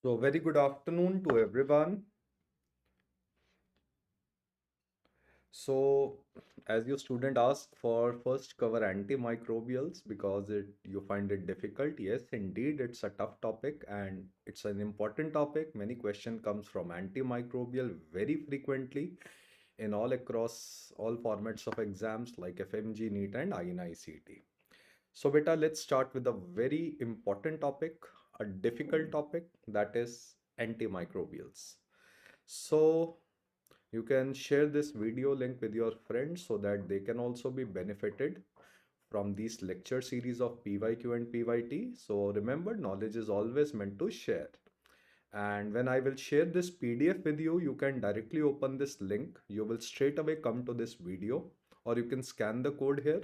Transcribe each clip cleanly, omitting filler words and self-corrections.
So, very good afternoon to everyone. So, as your student asked for first cover antimicrobials because you find it difficult. Yes, indeed, it's a tough topic and it's an important topic. Many question comes from antimicrobial very frequently in all across all formats of exams like FMG, NEET and INI-CET. So, beta, let's start with a very important topic, a difficult topic that is antimicrobials. So, you can share this video link with your friends so that they can also be benefited from these lecture series of PYQ and PYT. So remember, knowledge is always meant to share. And when I will share this PDF with you, you can directly open this link. You will straight away come to this video, or you can scan the code here.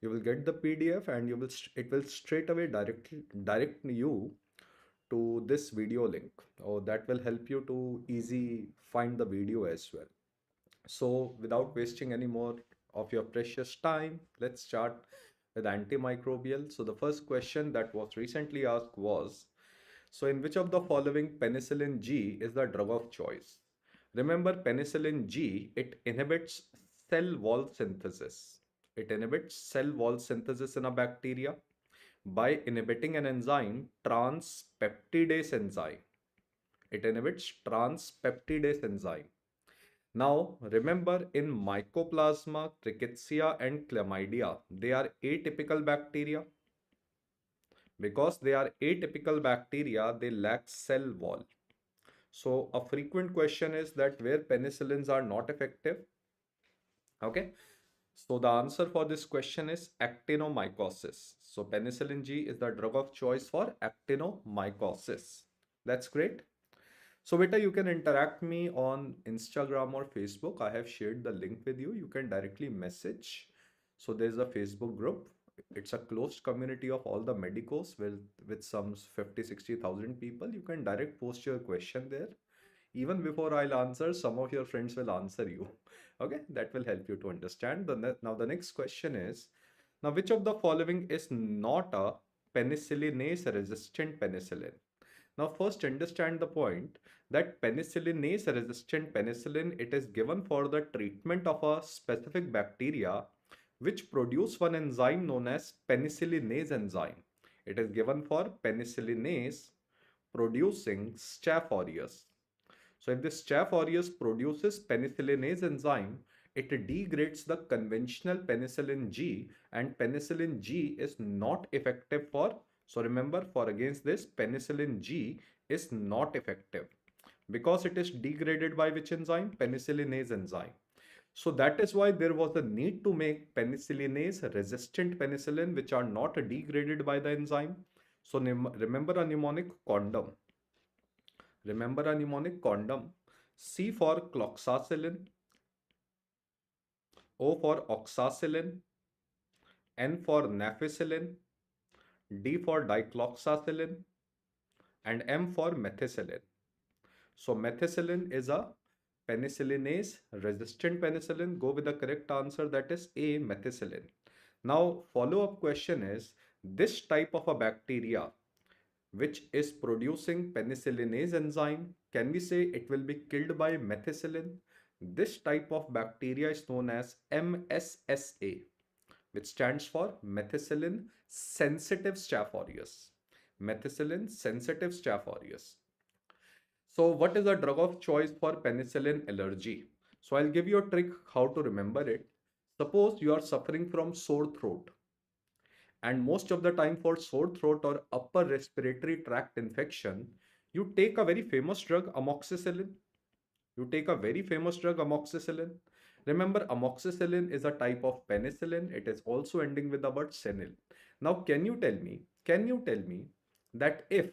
You will get the PDF and it will straight away direct you to this video link. Oh, that will help you to easy find the video as well. So, without wasting any more of your precious time, let's start with antimicrobial. So, the first question that was recently asked was, so in which of the following penicillin G is the drug of choice? Remember, penicillin G, it inhibits cell wall synthesis. It inhibits cell wall synthesis in a bacteria by inhibiting an enzyme, transpeptidase enzyme. It inhibits transpeptidase enzyme. Now, remember in Mycoplasma, Rickettsia and Chlamydia, they are atypical bacteria. Because they are atypical bacteria, they lack cell wall. So, a frequent question is that where penicillins are not effective. Okay. So, the answer for this question is actinomycosis. So, penicillin G is the drug of choice for actinomycosis. That's great. So beta, you can interact me on Instagram or Facebook. I have shared the link with you. You can directly message. So there's a Facebook group. It's a closed community of all the medicos with some 50-60,000 people. You can direct post your question there. Even before I'll answer, some of your friends will answer you. Okay, that will help you to understand. Now the next question is, now which of the following is not a penicillinase resistant penicillin? Now, first understand the point that penicillinase resistant penicillin, it is given for the treatment of a specific bacteria which produce one enzyme known as penicillinase enzyme. It is given for penicillinase producing Staph aureus. So if this Staph aureus produces penicillinase enzyme, it degrades the conventional penicillin G, and penicillin G is not effective for, so remember, for against this penicillin G is not effective because it is degraded by which enzyme? Penicillinase enzyme. So that is why there was a need to make penicillinase resistant penicillin which are not degraded by the enzyme. So remember a mnemonic condom. Remember a mnemonic condom. C for cloxacillin, O for oxacillin, N for nafcillin, D for dicloxacillin, and M for methicillin. So methicillin is a penicillinase resistant penicillin. Go with the correct answer, that is A, methicillin. Now follow-up question is, this type of a bacteria which is producing penicillinase enzyme, can we say it will be killed by methicillin? This type of bacteria is known as MSSA, which stands for methicillin sensitive Staph aureus. Methicillin sensitive Staph aureus. So what is the drug of choice for penicillin allergy? So I'll give you a trick how to remember it. Suppose you are suffering from sore throat, and most of the time for sore throat or upper respiratory tract infection, you take a very famous drug, amoxicillin. You take a very famous drug, amoxicillin. Remember, amoxicillin is a type of penicillin. It is also ending with the word senil. Now, can you tell me that if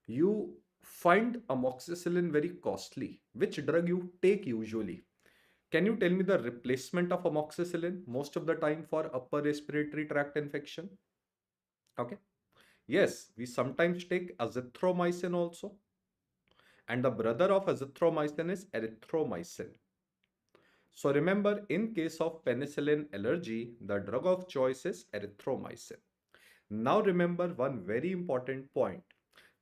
you find amoxicillin very costly, which drug you take usually? Can you tell me the replacement of amoxicillin most of the time for upper respiratory tract infection? Okay. Yes, we sometimes take azithromycin also. And the brother of azithromycin is erythromycin. So remember, in case of penicillin allergy, the drug of choice is erythromycin. Now remember one very important point,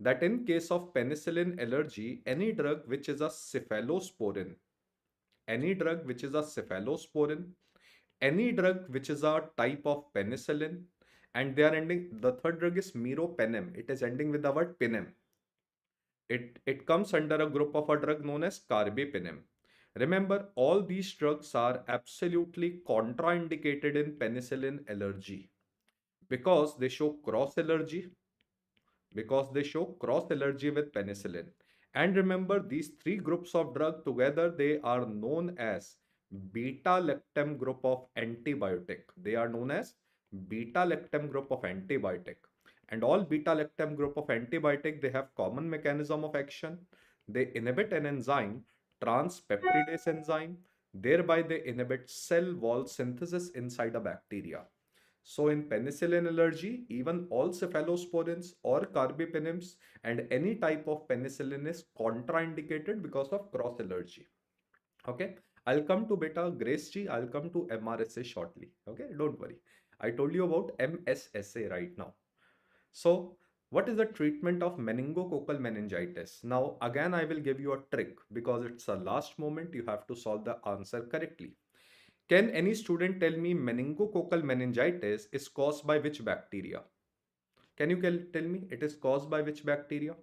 that in case of penicillin allergy, any drug which is a cephalosporin, any drug which is a cephalosporin, any drug which is a type of penicillin, and they are ending, the third drug is meropenem. It is ending with the word penem. It comes under a group of a drug known as carbapenem. Remember, all these drugs are absolutely contraindicated in penicillin allergy because they show cross allergy, with penicillin. And remember, these three groups of drug together, they are known as beta-lactam group of antibiotic. They are known as beta-lactam group of antibiotic. And all beta-lactam group of antibiotic, they have common mechanism of action. They inhibit an enzyme, transpeptidase enzyme, thereby they inhibit cell wall synthesis inside a bacteria. So in penicillin allergy, even all cephalosporins or carbapenems and any type of penicillin is contraindicated because of cross allergy. Okay, I'll come to beta Grace G. I'll come to MRSA shortly. Okay, don't worry. I told you about MSSA right now. So what is the treatment of meningococcal meningitis? Now again, I will give you a trick because it's the last moment you have to solve the answer correctly. Can any student tell me meningococcal meningitis is caused by which bacteria? Can you tell me it is caused by which bacteria?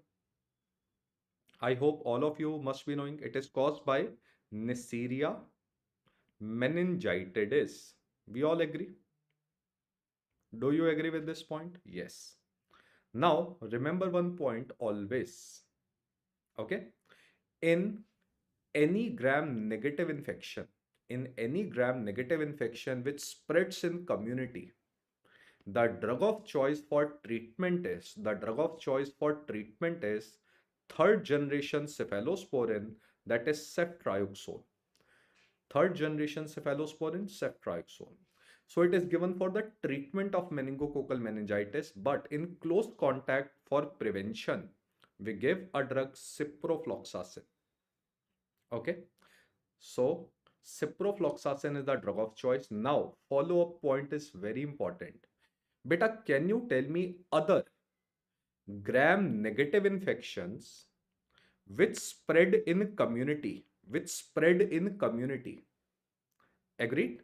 I hope all of you must be knowing it is caused by Neisseria meningitidis. We all agree? Do you agree with this point? Yes. Now remember one point always. Okay? In any gram-negative infection, which spreads in community, the drug of choice for treatment is third generation cephalosporin, that is ceftriaxone. Third generation cephalosporin, ceftriaxone. So it is given for the treatment of meningococcal meningitis, but in close contact for prevention, we give a drug ciprofloxacin. Okay, so ciprofloxacin is the drug of choice. Now follow-up point is very important. Beta, can you tell me other gram-negative infections which spread in community? Agreed?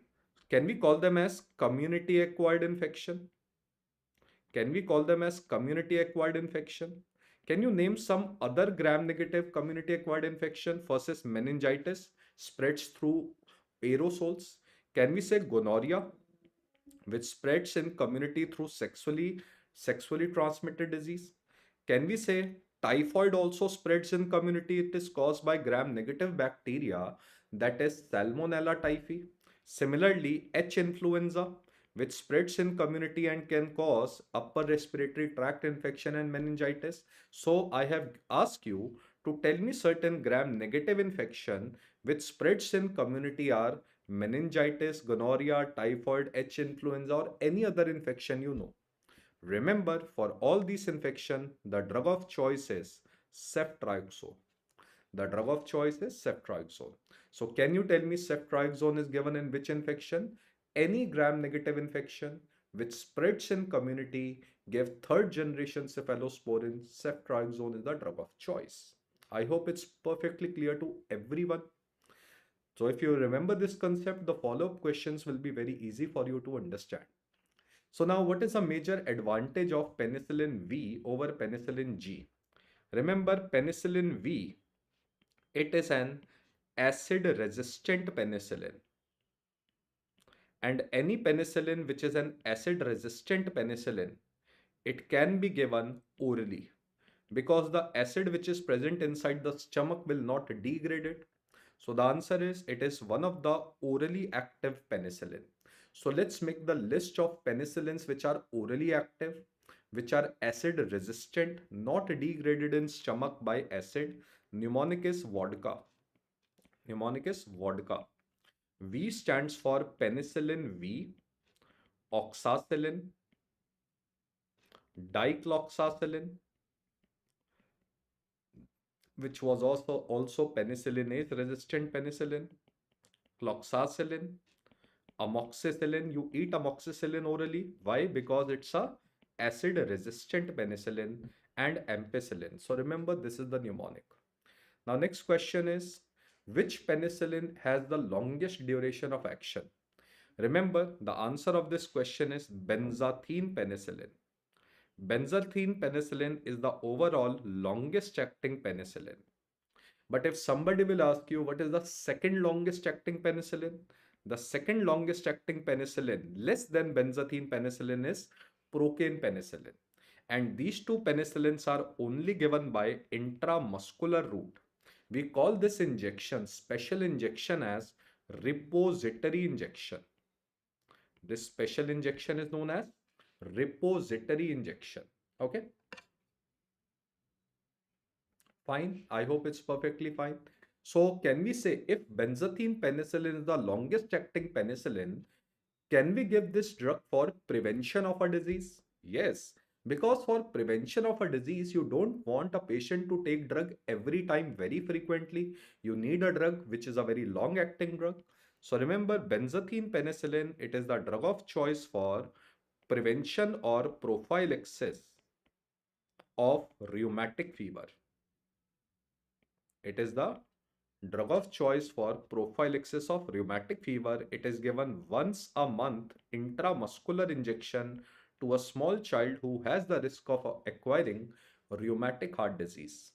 Can we call them as community-acquired infection? Can we call them as community-acquired infection? Can you name some other gram-negative community-acquired infection versus meningitis spreads through aerosols? Can we say gonorrhea, which spreads in community through sexually transmitted disease? Can we say typhoid also spreads in community? It is caused by gram-negative bacteria, that is Salmonella typhi. Similarly, H influenza, which spreads in community and can cause upper respiratory tract infection and meningitis. So I have asked you to tell me certain gram-negative infection which spreads in community are meningitis, gonorrhea, typhoid, H influenza, or any other infection you know. Remember, for all these infections, the drug of choice is ceftriaxone. So can you tell me ceftriaxone is given in which infection? Any gram-negative infection which spreads in community, give third generation cephalosporin, ceftriaxone is the drug of choice. I hope it's perfectly clear to everyone. So if you remember this concept, the follow-up questions will be very easy for you to understand. So now what is a major advantage of penicillin V over penicillin G? Remember penicillin V, it is an acid-resistant penicillin. And any penicillin which is an acid-resistant penicillin, it can be given orally because the acid which is present inside the stomach will not degrade it. So the answer is it is one of the orally active penicillin. So let's make the list of penicillins which are orally active, which are acid resistant, not degraded in stomach by acid. Mnemonic is vodka. V stands for penicillin V, oxacillin, dicloxacillin, which was also penicillinase resistant penicillin, cloxacillin, amoxicillin. You eat amoxicillin orally. Why? Because it's a acid resistant penicillin. and ampicillin. So remember, this is the mnemonic. Now, next question is, which penicillin has the longest duration of action? Remember, the answer of this question is benzathine penicillin. Benzathine penicillin is the overall longest acting penicillin. But if somebody will ask you what is the second longest acting penicillin, the second longest acting penicillin, less than benzathine penicillin, is procaine penicillin. And these two penicillins are only given by intramuscular route. We call this injection, special injection, as repository injection. This special injection is known as repository injection. Okay, fine. I hope it's perfectly fine. So can we say if benzathine penicillin is the longest acting penicillin, can we give this drug for prevention of a disease? Yes, because for prevention of a disease, you don't want a patient to take drug every time very frequently. You need a drug which is a very long acting drug. So remember, benzathine penicillin, it is the drug of choice for prevention or prophylaxis of rheumatic fever. It is the drug of choice for prophylaxis of rheumatic fever. It is given once a month intramuscular injection to a small child who has the risk of acquiring rheumatic heart disease.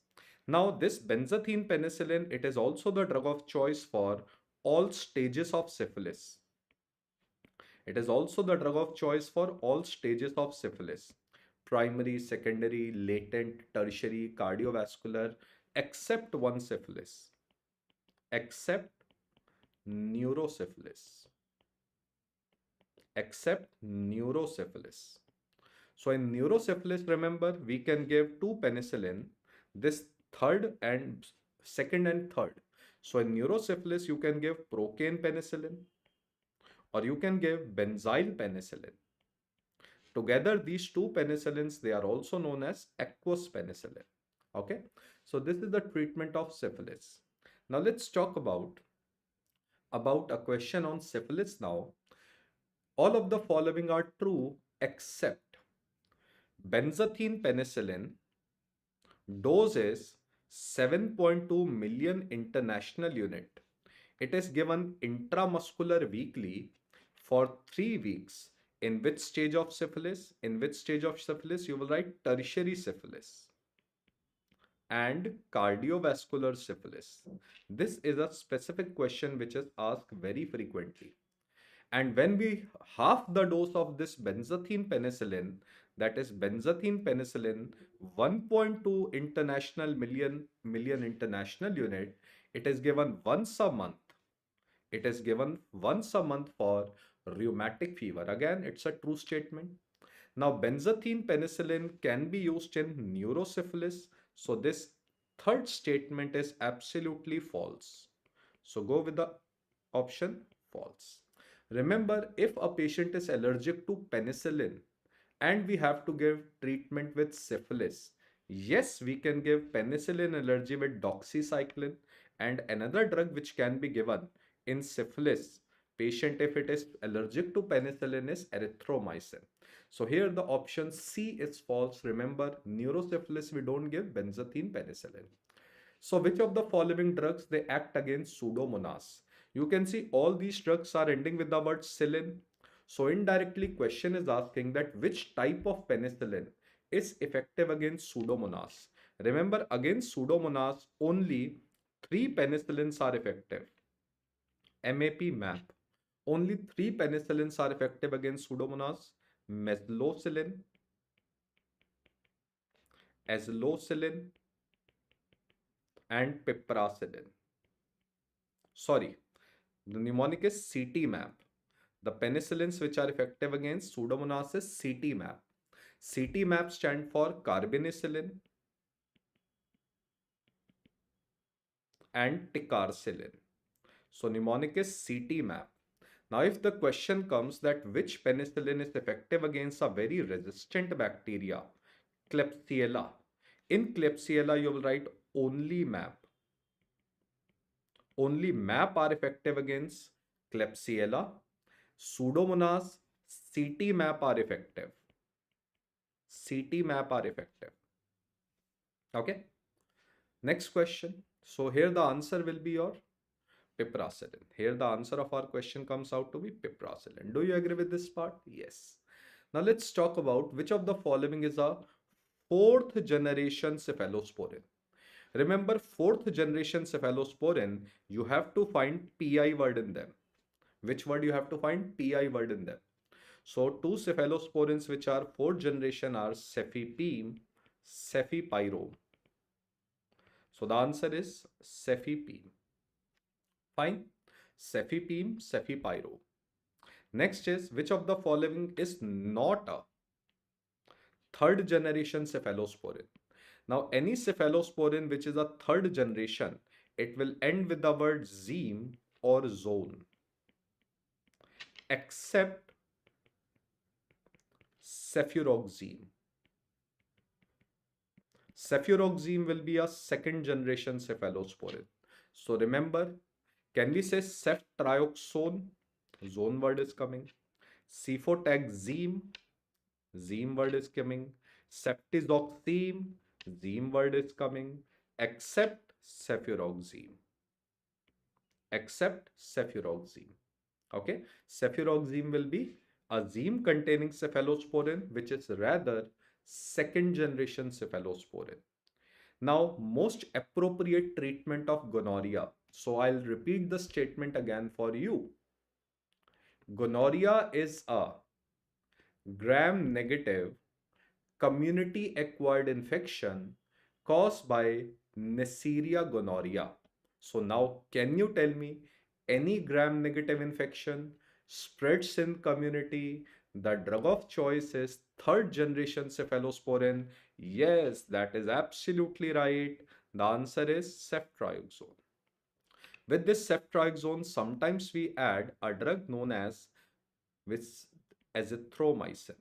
Now, this benzathine penicillin, it is also the drug of choice for all stages of syphilis. It is also the drug of choice for all stages of syphilis: primary, secondary, latent, tertiary, cardiovascular, except one syphilis, except neurosyphilis, except neurosyphilis. So in neurosyphilis, remember, we can give two penicillin, this third and second and third. So in neurosyphilis, you can give procaine penicillin or you can give benzyl penicillin. Together, these two penicillins, they are also known as aqueous penicillin. Okay, so this is the treatment of syphilis. Now let's talk about a question on syphilis now. All of the following are true except benzathine penicillin dose is 7.2 million international unit. It is given intramuscular weekly for 3 weeks. In which stage of syphilis? In which stage of syphilis? You will write tertiary syphilis and cardiovascular syphilis. This is a specific question which is asked very frequently. And when we half the dose of this benzathine penicillin, that is benzathine penicillin 1.2 international million international unit, it is given once a month. It is given once a month for rheumatic fever. Again, it's a true statement. Now, benzathine penicillin can be used in neurosyphilis. So this third statement is absolutely false. So go with the option false. Remember, if a patient is allergic to penicillin and we have to give treatment with syphilis, yes, we can give penicillin allergy with doxycycline, and another drug which can be given in syphilis patient if it is allergic to penicillin is erythromycin. So here the option C is false. Remember, neurosyphilis we don't give benzathine penicillin. So which of the following drugs they act against Pseudomonas? You can see all these drugs are ending with the word "cillin." So indirectly question is asking that which type of penicillin is effective against Pseudomonas. Remember, against Pseudomonas only 3 penicillins are effective. MAP MAP. Only 3 penicillins are effective against Pseudomonas: meslocillin, azlocillin, and piperacillin. Sorry, the mnemonic is CT-MAP. The penicillins which are effective against Pseudomonas is CT-MAP. CT-MAP stand for carbapenem and ticarcillin. So mnemonic is CT-MAP. Now, if the question comes that which penicillin is effective against a very resistant bacteria, Klebsiella. In Klebsiella, you will write only MAP. Only MAP are effective against Klebsiella. Pseudomonas, CT-MAP are effective. CT-MAP are effective. Okay. Next question. So here the answer will be your piperacillin. Here the answer of our question comes out to be piperacillin. Do you agree with this part? Yes. Now let's talk about which of the following is a fourth generation cephalosporin. Remember, fourth generation cephalosporin, you have to find PI word in them. Which word you have to find? PI word in them. So two cephalosporins which are fourth generation are cefepime, cefepyrome. So the answer is cefepime. Fine. Cefepime, cefepyrome. Next is which of the following is not a third generation cephalosporin? Now, any cephalosporin which is a third generation, it will end with the word zeme or zone, except cefuroxime. Cefuroxime will be a second generation cephalosporin. So remember, can we say ceftriaxone? Zone word is coming. Cefotaxime, zeme word is coming. Ceftriaxone, zeme word is coming. Except cefuroxime. Except cefuroxime. Okay, cefuroxime will be a zeme containing cephalosporin, which is rather second generation cephalosporin. Now, most appropriate treatment of gonorrhea. So I'll repeat the statement again for you. Gonorrhea is a gram-negative community-acquired infection caused by Neisseria gonorrhea. So now, can you tell me any gram-negative infection spreads in community? The drug of choice is third generation cephalosporin. Yes, that is absolutely right. The answer is ceftriaxone. With this ceftriaxone, sometimes we add a drug known as with azithromycin,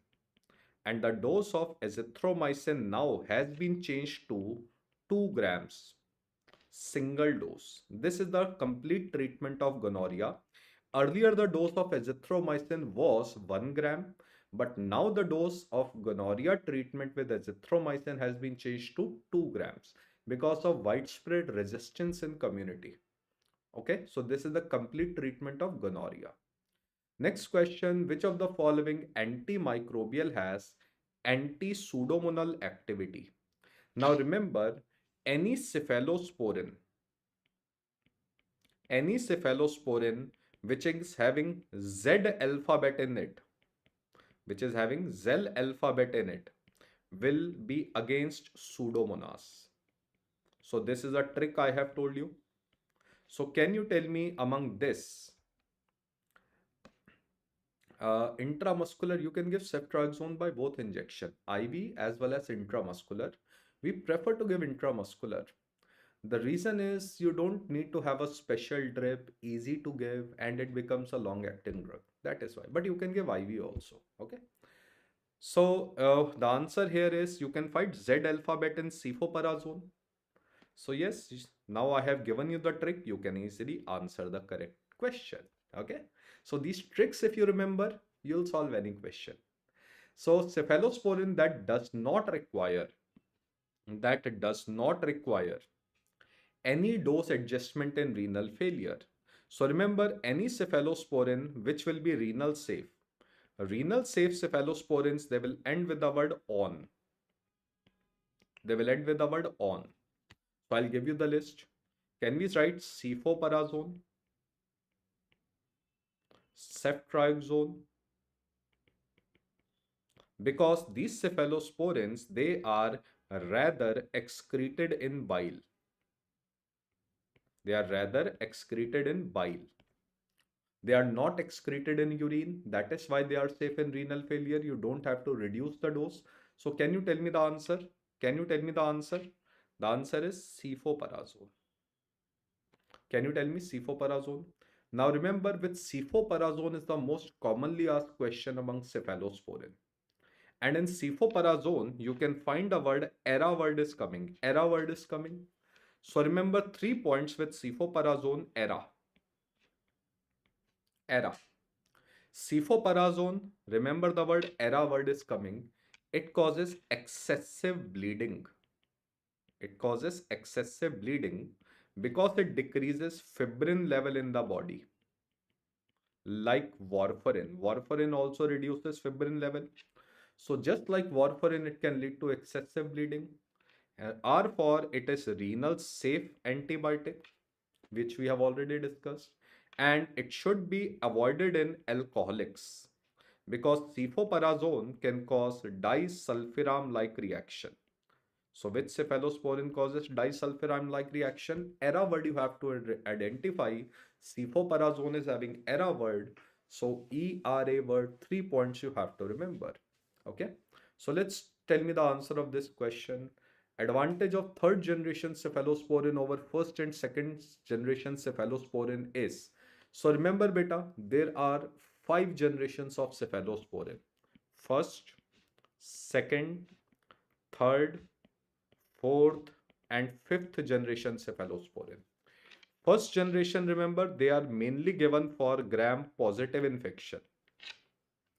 and the dose of azithromycin now has been changed to 2 grams single dose. This is the complete treatment of gonorrhea. Earlier the dose of azithromycin was 1 gram, but now the dose of gonorrhea treatment with azithromycin has been changed to 2 grams because of widespread resistance in community. Okay, so this is the complete treatment of gonorrhea. Next question, which of the following antimicrobial has anti-pseudomonal activity? Now remember, any cephalosporin, any cephalosporin which is having Z alphabet in it, which is having Z alphabet in it, will be against Pseudomonas. So this is a trick I have told you. So can you tell me among this, intramuscular, you can give ceftriaxone by both injection, IV as well as intramuscular. We prefer to give intramuscular. The reason is you don't need to have a special drip, easy to give, and it becomes a long-acting drug. That is why. But you can give IV also. Okay. So the answer here is you can find Z alphabet in cefoperazone. So yes, now I have given you the trick. You can easily answer the correct question. Okay. So these tricks, if you remember, you'll solve any question. So cephalosporin that does not require any dose adjustment in renal failure. So remember, any cephalosporin which will be renal safe. Renal safe cephalosporins, they will end with the word on. They will end with the word on. So I'll give you the list. Can we write cefoperazone, ceftriaxone? Because these cephalosporins, they are rather excreted in bile. They are rather excreted in bile. They are not excreted in urine. That is why they are safe in renal failure. You don't have to reduce the dose. So can you tell me the answer? Can you tell me the answer? The answer is cefoperazone. Can you tell me cefoperazone? Now remember, with cefoperazone is the most commonly asked question among cephalosporin. And in cefoperazone, you can find a word, ERA word is coming. ERA word is coming. So remember 3 points with cefoperazone, ERA. ERA. Cefoperazone, remember the word ERA word is coming. It causes excessive bleeding. It causes excessive bleeding because it decreases fibrin level in the body, like warfarin. Warfarin also reduces fibrin level. So just like warfarin, it can lead to excessive bleeding. R for it is renal safe antibiotic, which we have already discussed, and it should be avoided in alcoholics because cephalosporin can cause disulfiram-like reaction. So which cephalosporin causes disulfiram-like reaction? Error word you have to identify. Cephalosporin is having error word. So ERA word, 3 points you have to remember. Okay. So let's tell me the answer of this question. Advantage of third generation cephalosporin over first and second generation cephalosporin is. So remember beta, there are 5 generations of cephalosporin. First, second, third, fourth, and fifth generation cephalosporin. First generation, remember, they are mainly given for gram positive infection.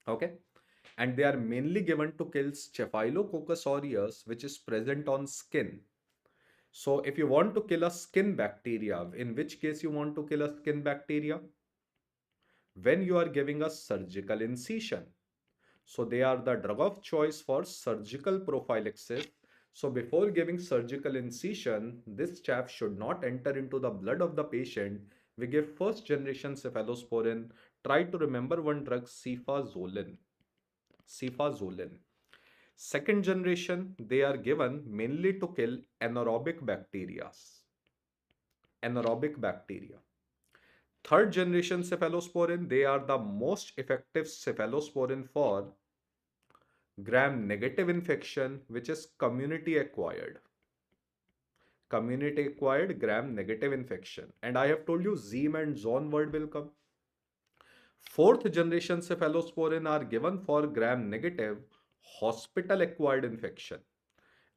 Okay. And they are mainly given to kill Staphylococcus aureus, which is present on skin. So if you want to kill a skin bacteria, in which case you want to kill a skin bacteria? When you are giving a surgical incision. So they are the drug of choice for surgical prophylaxis. So before giving surgical incision, this chaff should not enter into the blood of the patient. We give first generation cephalosporin. Try to remember one drug, cefazolin. Cefazolin. Second generation, they are given mainly to kill anaerobic bacteria. Anaerobic bacteria. Third generation cephalosporin, they are the most effective cephalosporin for gram negative infection, which is community acquired. Community acquired gram negative infection. And I have told you Zim and Zon word will come. Fourth generation cephalosporin are given for gram negative hospital acquired infection.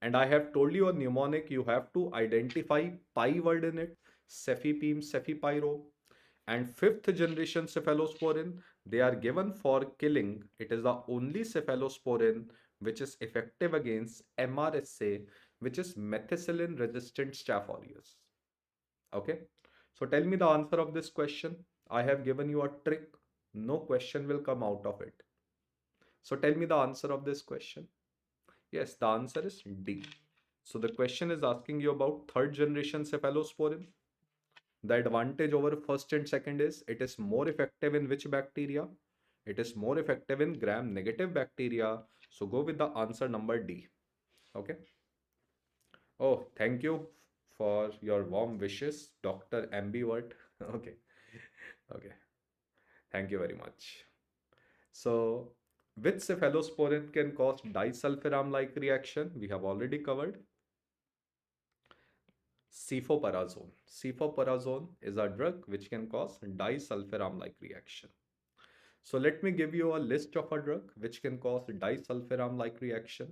And I have told you a mnemonic, you have to identify pi word in it, cefipime, cefipyro. And fifth generation cephalosporin, they are given for killing. It is the only cephalosporin which is effective against MRSA, which is methicillin resistant Staph aureus. Okay. So tell me the answer of this question. I have given you a trick. No question will come out of it. So tell me the answer of this question. Yes, the answer is D. So the question is asking you about third generation cephalosporin. The advantage over first and second is it is more effective in which bacteria? It is more effective in gram negative bacteria. So go with the answer number D. Okay. Oh, thank you for your warm wishes, Dr. Ambivert. Okay. Okay. Thank you very much. So, which cephalosporin can cause disulfiram-like reaction? We have already covered. Cefoperazone. Cefoperazone is a drug which can cause disulfiram-like reaction. So let me give you a list of a drug which can cause disulfiram-like reaction.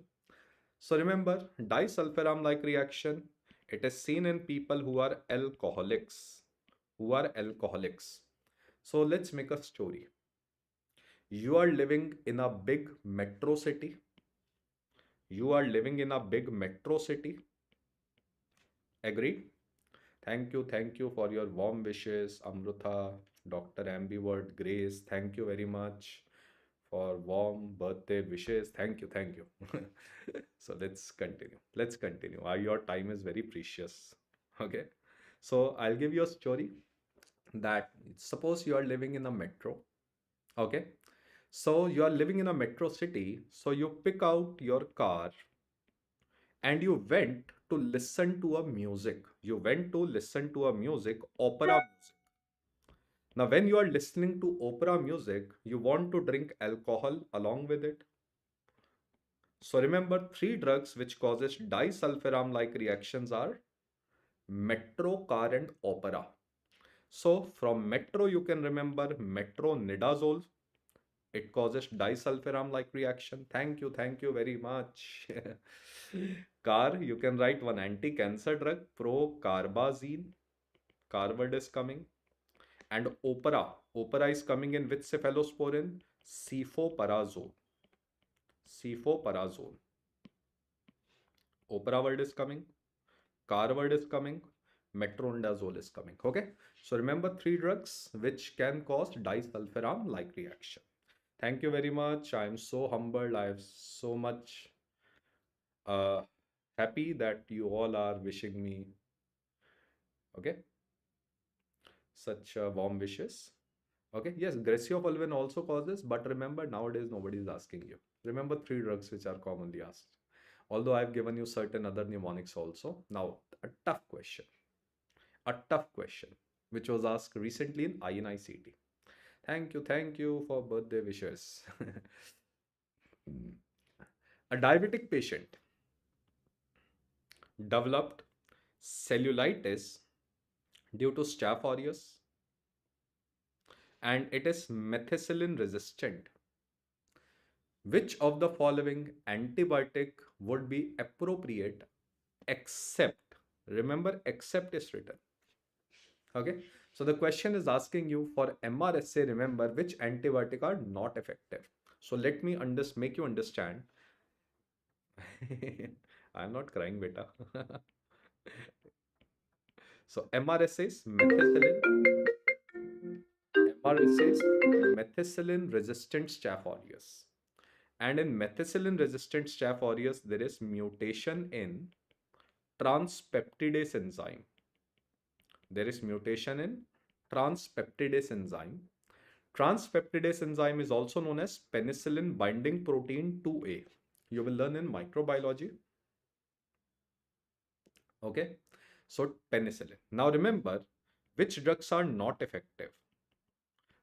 So remember, disulfiram-like reaction, it is seen in people who are alcoholics. Who are alcoholics. So let's make a story. You are living in a big metro city. You are living in a big metro city. Agreed? Thank you for your warm wishes, Amrutha, Dr. Ambivert, Grace. Thank you very much for warm birthday wishes. Thank you. So let's continue. Let's continue. Your time is very precious. Okay. So I'll give you a story that suppose you are living in a metro. Okay. So you are living in a metro city. So you pick out your car and you went to listen to a music. You went to listen to a music, opera music. Now, when you are listening to opera music, you want to drink alcohol along with it. So remember, three drugs which causes disulfiram-like reactions are metro, car, and opera. So from metro, you can remember metronidazole. It causes disulfiram-like reaction. Thank you very much. Car, you can write one anti-cancer drug, procarbazine. Car word is coming. And opera. Opera is coming in which cephalosporin? Cefoperazole. Cefoperazole. Opera word is coming. Carvard is coming, Metronidazole is coming. Okay, so remember three drugs which can cause disulfiram like reaction. Thank you very much. I am so humbled. I am so much uh, happy that you all are wishing me, okay, such warm wishes. Okay, yes, Graciofulvin also causes, but remember nowadays nobody is asking you. Remember three drugs which are commonly asked. Although I've given you certain other mnemonics also. Now, a tough question, which was asked recently in INICT. Thank you for birthday wishes. A diabetic patient developed cellulitis due to Staph aureus and it is methicillin resistant. Which of the following antibiotic would be appropriate except, remember, except is written. Okay, so the question is asking you for MRSA, remember which antibiotic are not effective. So let me make you understand. I'm not crying, beta. So MRSA is methicillin resistant Staph aureus. And in methicillin resistant Staph aureus, there is mutation in transpeptidase enzyme. There is mutation in transpeptidase enzyme. Transpeptidase enzyme is also known as penicillin binding protein 2A. You will learn in microbiology. Okay, so penicillin. Now remember, which drugs are not effective?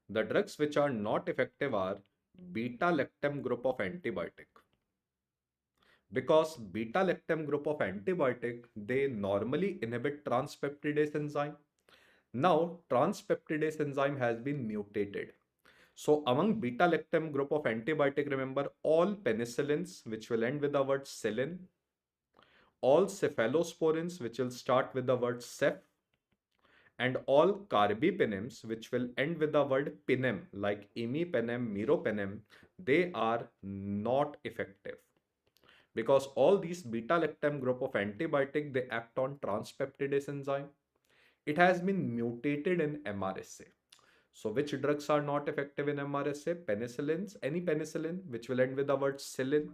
The drugs which are not effective are beta-lactam group of antibiotic. Because beta-lactam group of antibiotic, they normally inhibit transpeptidase enzyme. Now, transpeptidase enzyme has been mutated. So, among beta-lactam group of antibiotic, remember all penicillins, which will end with the word cillin, all cephalosporins, which will start with the word ceph, and all carbapenems, which will end with the word penem, like imipenem, meropenem, they are not effective. Because all these beta-lactam group of antibiotic, they act on transpeptidase enzyme. It has been mutated in MRSA. So which drugs are not effective in MRSA? Penicillins, any penicillin which will end with the word cillin,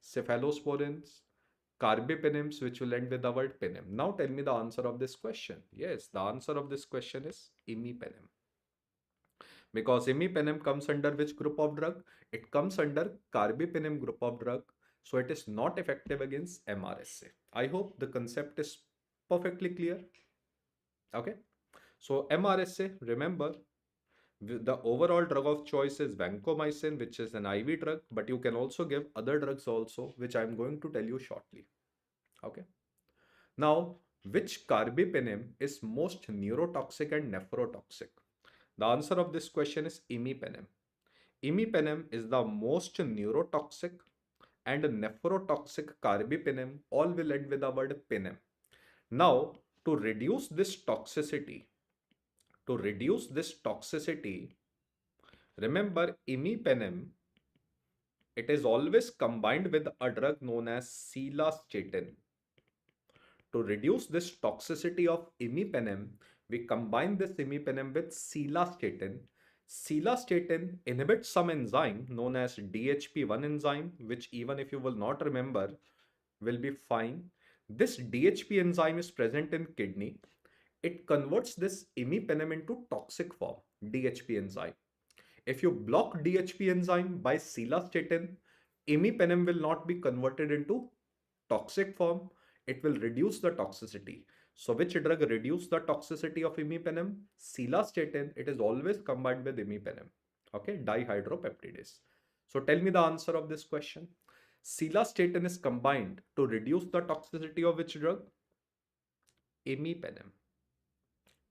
cephalosporins, carbapenems which will end with the word penem. Now tell me the answer of this question. Yes, the answer of this question is imipenem. Because imipenem comes under which group of drug? It comes under carbapenem group of drug. So it is not effective against MRSA. I hope the concept is perfectly clear. Okay. So MRSA, remember, the overall drug of choice is vancomycin, which is an IV drug, but you can also give other drugs also, which I'm going to tell you shortly. Okay. Now, which carbapenem is most neurotoxic and nephrotoxic? The answer of this question is imipenem. Imipenem is the most neurotoxic and nephrotoxic carbapenem. All will end with the word penem. Now, to reduce this toxicity, remember imipenem, it is always combined with a drug known as cilastatin. To reduce this toxicity of imipenem, we combine this imipenem with cilastatin. Cilastatin inhibits some enzyme known as DHP1 enzyme, which even if you will not remember, will be fine. This DHP enzyme is present in kidney. It converts this imipenem into toxic form, DHP enzyme. If you block DHP enzyme by cilastatin, imipenem will not be converted into toxic form. It will reduce the toxicity. So which drug reduce the toxicity of imipenem? Cilastatin. It is always combined with imipenem. Okay, dihydropeptidase. So tell me the answer of this question. Cilastatin is combined to reduce the toxicity of which drug? Imipenem.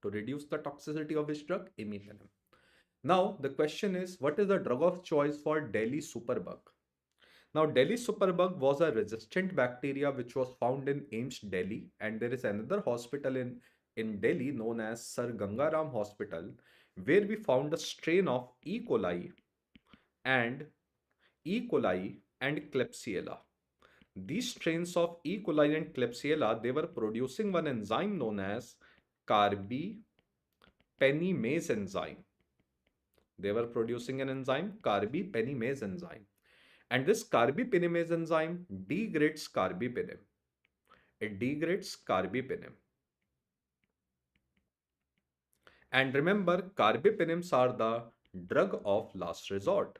To reduce the toxicity of which drug? Imipenem. Now the question is, what is the drug of choice for Delhi superbug? Now, Delhi superbug was a resistant bacteria which was found in AIIMS Delhi, and there is another hospital in Delhi known as Sir Gangaram Hospital, where we found a strain of and E. coli and Klebsiella. These strains of E. coli and Klebsiella, they were producing one enzyme known as carbapenemase enzyme. They were producing an enzyme, carbapenemase enzyme. And this carbapenemase enzyme degrades carbapenem. It degrades carbapenem. And remember, carbapenems are the drug of last resort.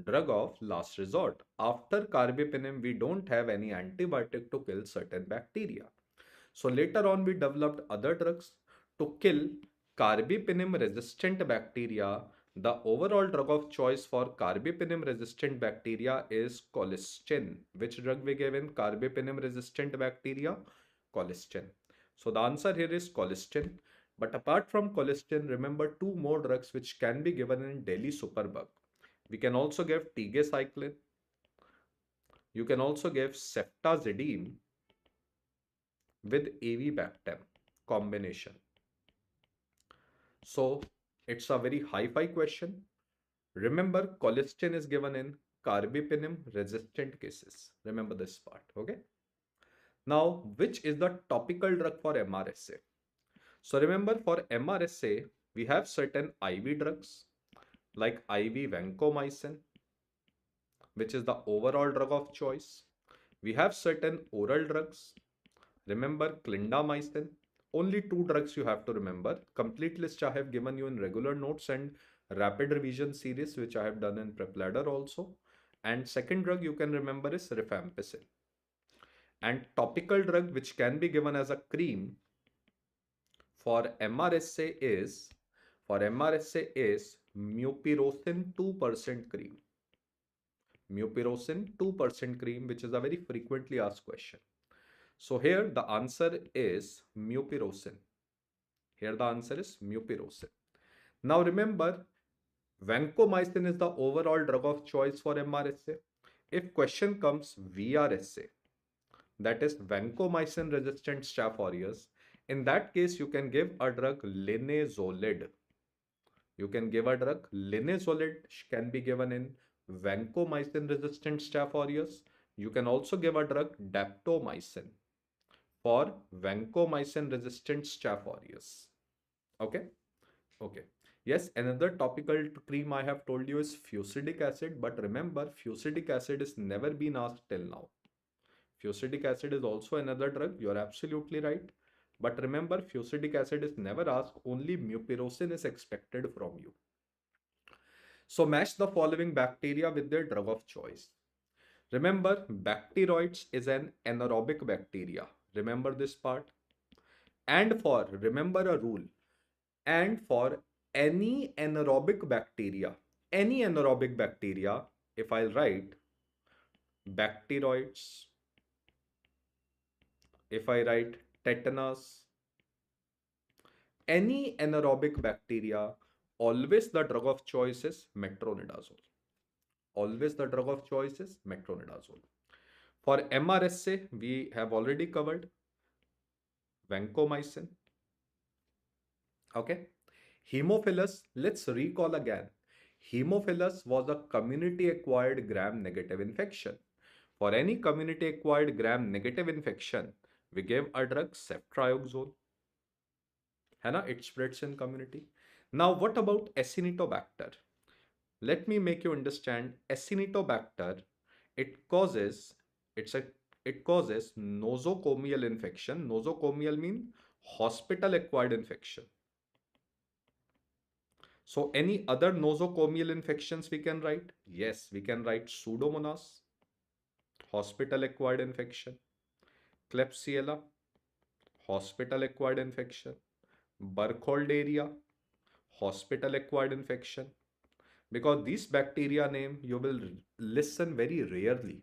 Drug of last resort. After carbapenem, we don't have any antibiotic to kill certain bacteria. So later on, we developed other drugs to kill carbapenem resistant bacteria. The overall drug of choice for carbapenem resistant bacteria is colistin. Which drug we gave in carbapenem resistant bacteria? Colistin. So the answer here is colistin. But apart from colistin, remember two more drugs which can be given in daily superbug. We can also give tigecycline. You can also give ceftazidime with avibactam combination. So it's a very hi-fi question. Remember, colistin is given in carbapenem resistant cases. Remember this part, okay? Now, which is the topical drug for MRSA? So remember, for MRSA, we have certain IV drugs like IV vancomycin, which is the overall drug of choice. We have certain oral drugs. Remember clindamycin. Only two drugs you have to remember. Complete list I have given you in regular notes and rapid revision series, which I have done in prep ladder also. And second drug you can remember is rifampicin. And topical drug which can be given as a cream for MRSA is mupirocin 2% cream. Mupirocin 2% cream, which is a very frequently asked question. So here the answer is mupirocin. Here the answer is mupirocin. Now remember, vancomycin is the overall drug of choice for MRSA. If question comes VRSA, that is vancomycin resistant Staph aureus, in that case you can give a drug linezolid. You can give a drug linezolid, can be given in vancomycin resistant Staph aureus. You can also give a drug daptomycin for vancomycin resistant Staph aureus. Okay. Yes, another topical cream I have told you is fusidic acid, but remember, fusidic acid is never been asked till now. Fusidic acid is also another drug, you are absolutely right. But remember, fusidic acid is never asked, only mupirocin is expected from you. So match the following bacteria with their drug of choice. Remember, bacteroids is an anaerobic bacteria. Remember this part. Remember a rule, and for any anaerobic bacteria, if I'll write bacteroids, if I write tetanus, any anaerobic bacteria, always the drug of choice is metronidazole. Always the drug of choice is metronidazole. For MRSA, we have already covered vancomycin. Okay. Hemophilus, let's recall again. Hemophilus was a community-acquired gram-negative infection. For any community-acquired gram-negative infection, we gave a drug ceftriaxone. It spreads in community. Now, what about Acinetobacter? Let me make you understand. Acinetobacter, it causes nosocomial infection. Nosocomial means hospital-acquired infection. So any other nosocomial infections we can write? Yes, we can write Pseudomonas, hospital-acquired infection, Klebsiella, hospital-acquired infection, Burkholderia, hospital-acquired infection. Because these bacteria name you will listen very rarely,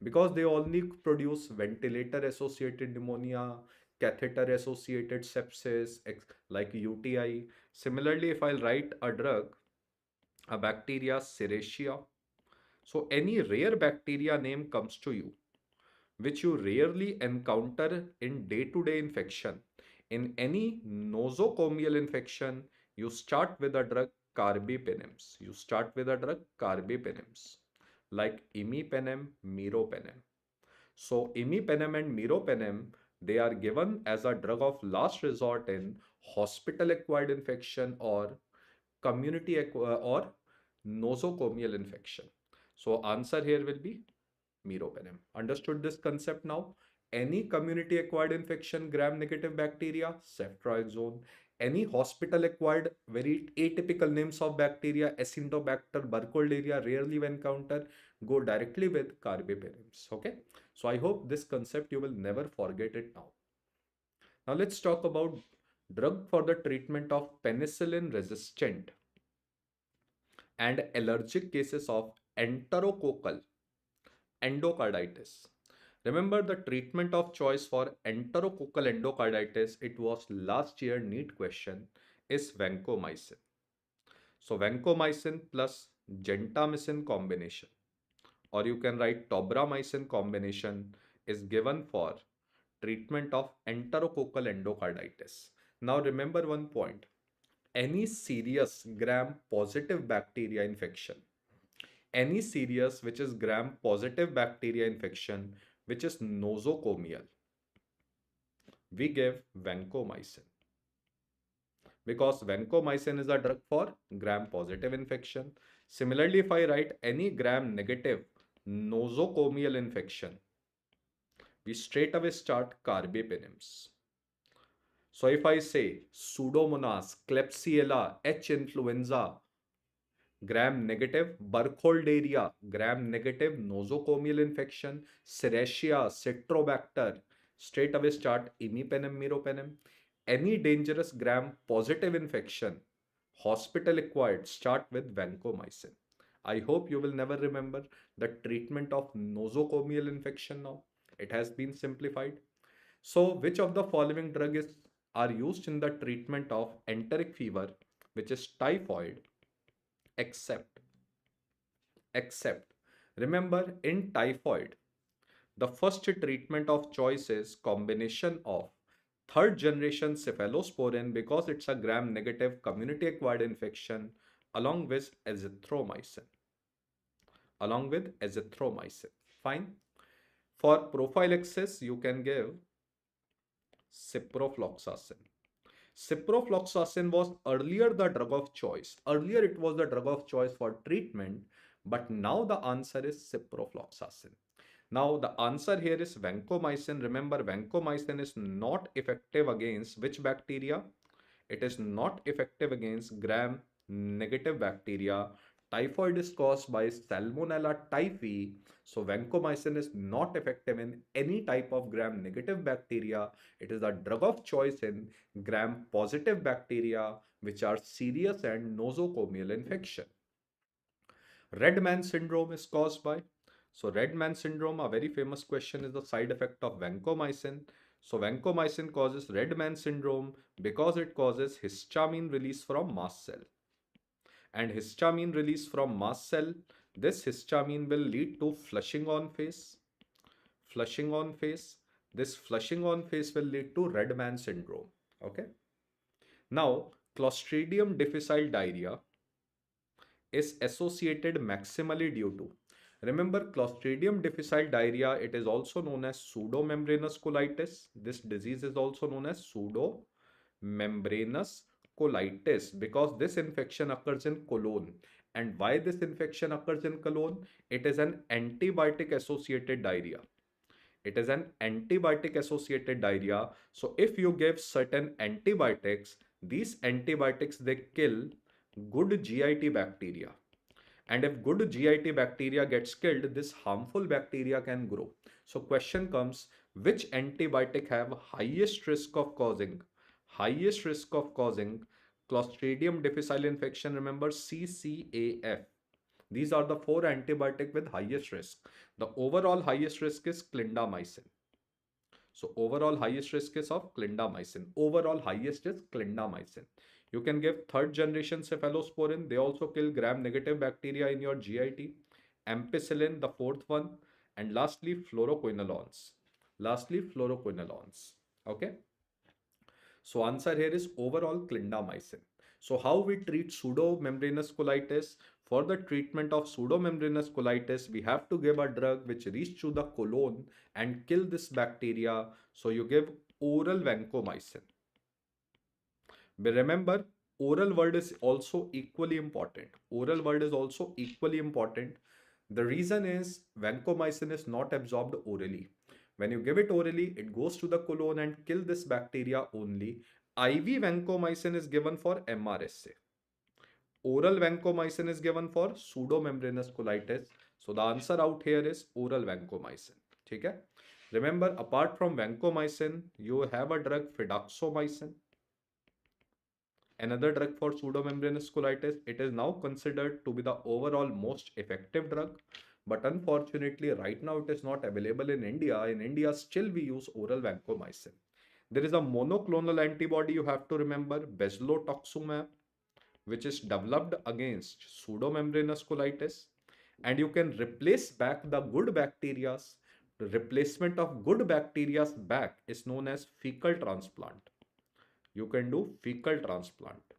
because they only produce ventilator-associated pneumonia, catheter-associated sepsis, like UTI. Similarly, if I'll write a drug, a bacteria, Serratia. So any rare bacteria name comes to you, which you rarely encounter in day-to-day infection. In any nosocomial infection, you start with a drug carbapenems. You start with a drug carbapenems, like imipenem, meropenem. So imipenem and meropenem, they are given as a drug of last resort in hospital acquired infection or or nosocomial infection. So answer here will be meropenem. Understood this concept now? Any community acquired infection, gram negative bacteria, ceftriaxone. Any hospital acquired, very atypical names of bacteria, Acinetobacter, Burkholderia, rarely when encountered, go directly with carbapenems. Okay. So I hope this concept you will never forget it now. Now let's talk about drug for the treatment of penicillin resistant and allergic cases of enterococcal endocarditis. Remember the treatment of choice for enterococcal endocarditis, it was last year NEET question, is vancomycin. So vancomycin plus gentamicin combination, or you can write tobramycin combination, is given for treatment of enterococcal endocarditis. Now remember one point, any serious gram positive bacteria infection, any serious which is gram positive bacteria infection which is nosocomial, we give vancomycin because vancomycin is a drug for gram positive infection. Similarly, if I write any gram negative nosocomial infection, we straight away start carbapenems. So if I say Pseudomonas, Klebsiella, H. influenza, gram negative Burkholderia, gram negative nosocomial infection, Serratia, Citrobacter, straight away start imipenem, meropenem. Any dangerous gram positive infection, hospital acquired, start with vancomycin. I hope you will never remember the treatment of nosocomial infection now. It has been simplified. So, which of the following drugs are used in the treatment of enteric fever, which is typhoid, except except remember in typhoid the first treatment of choice is combination of third generation cephalosporin because it's a gram negative community acquired infection along with azithromycin. Fine. For prophylaxis you can give ciprofloxacin. Ciprofloxacin was earlier the drug of choice. Earlier it was the drug of choice for treatment, but now the answer is ciprofloxacin. Now the answer here is vancomycin. Remember, vancomycin is not effective against which bacteria? It is not effective against gram negative bacteria. Typhoid is caused by Salmonella typhi. So vancomycin is not effective in any type of gram negative bacteria. It is a drug of choice in gram positive bacteria which are serious and nosocomial infection. Red man syndrome is caused by. So red man syndrome, a very famous question, is the side effect of vancomycin. So vancomycin causes red man syndrome because it causes histamine release from mast cell. And histamine release from mast cell, this histamine will lead to flushing on face. Flushing on face. This flushing on face will lead to red man syndrome. Okay. Now, Clostridium difficile diarrhea is associated maximally due to, remember, Clostridium difficile diarrhea, it is also known as pseudomembranous colitis. This disease is also known as pseudomembranous colitis because this infection occurs in colon. And why this infection occurs in colon? It is an antibiotic associated diarrhea. It is an antibiotic associated diarrhea. So if you give certain antibiotics, these antibiotics, they kill good GIT bacteria. And if good GIT bacteria gets killed, this harmful bacteria can grow. So question comes, which antibiotic have highest risk of causing Clostridium difficile infection? Remember, CCAF. These are the four antibiotic with highest risk. The overall highest risk is clindamycin. So overall highest risk is of clindamycin. Overall highest is clindamycin. You can give third generation cephalosporin. They also kill gram negative bacteria in your GIT. Ampicillin, the fourth one. And lastly, fluoroquinolones. Okay. So answer here is overall clindamycin. So how we treat pseudomembranous colitis? for the treatment of pseudomembranous colitis, we have to give a drug which reach to the colon and kill this bacteria. So you give oral vancomycin. But remember, oral word is also equally important. Oral word is also equally important. The reason is vancomycin is not absorbed orally. When you give it orally, it goes to the colon and kill this bacteria only. IV vancomycin is given for MRSA. Oral vancomycin is given for pseudomembranous colitis. So the answer out here is oral vancomycin. Okay? Remember, apart from vancomycin, you have a drug fidaxomicin. Another drug for pseudomembranous colitis. It is now considered to be the overall most effective drug. But unfortunately, right now it is not available in India. In India, still we use oral vancomycin. There is a monoclonal antibody you have to remember, bezilotoxumab, which is developed against pseudomembranous colitis, and you can replace back the good bacteria. The replacement of good bacteria back is known as fecal transplant. You can do fecal transplant.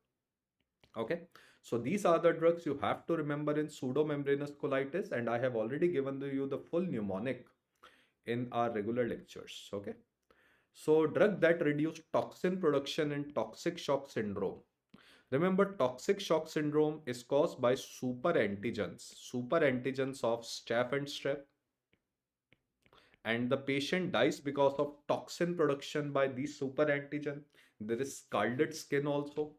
Okay, so these are the drugs you have to remember in pseudomembranous colitis, and I have already given you the full mnemonic in our regular lectures. Okay, so drug that reduce toxin production in toxic shock syndrome. Remember, toxic shock syndrome is caused by super antigens of staph and strep, and the patient dies because of toxin production by these super antigen. There is scalded skin also.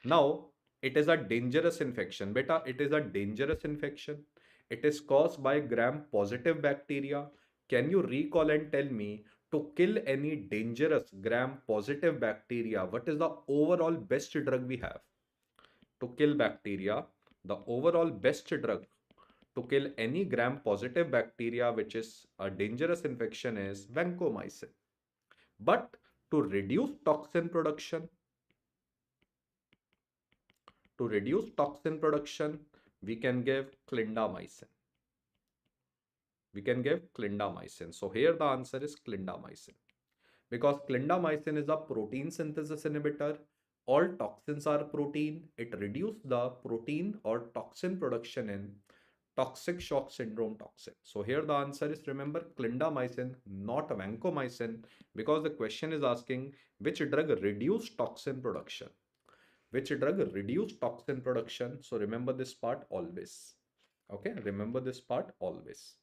Now, it is a dangerous infection. Beta, it is a dangerous infection. It is caused by gram-positive bacteria. Can you recall and tell me, to kill any dangerous gram-positive bacteria, what is the overall best drug we have? To kill bacteria, the overall best drug to kill any gram-positive bacteria which is a dangerous infection is vancomycin. But to reduce toxin production, we can give clindamycin. So here the answer is clindamycin. Because clindamycin is a protein synthesis inhibitor. All toxins are protein. It reduces the protein or toxin production in toxic shock syndrome toxin. So here the answer is, remember, clindamycin, not vancomycin, because the question is asking which drug reduce toxin production. So remember this part always. Okay, remember this part always.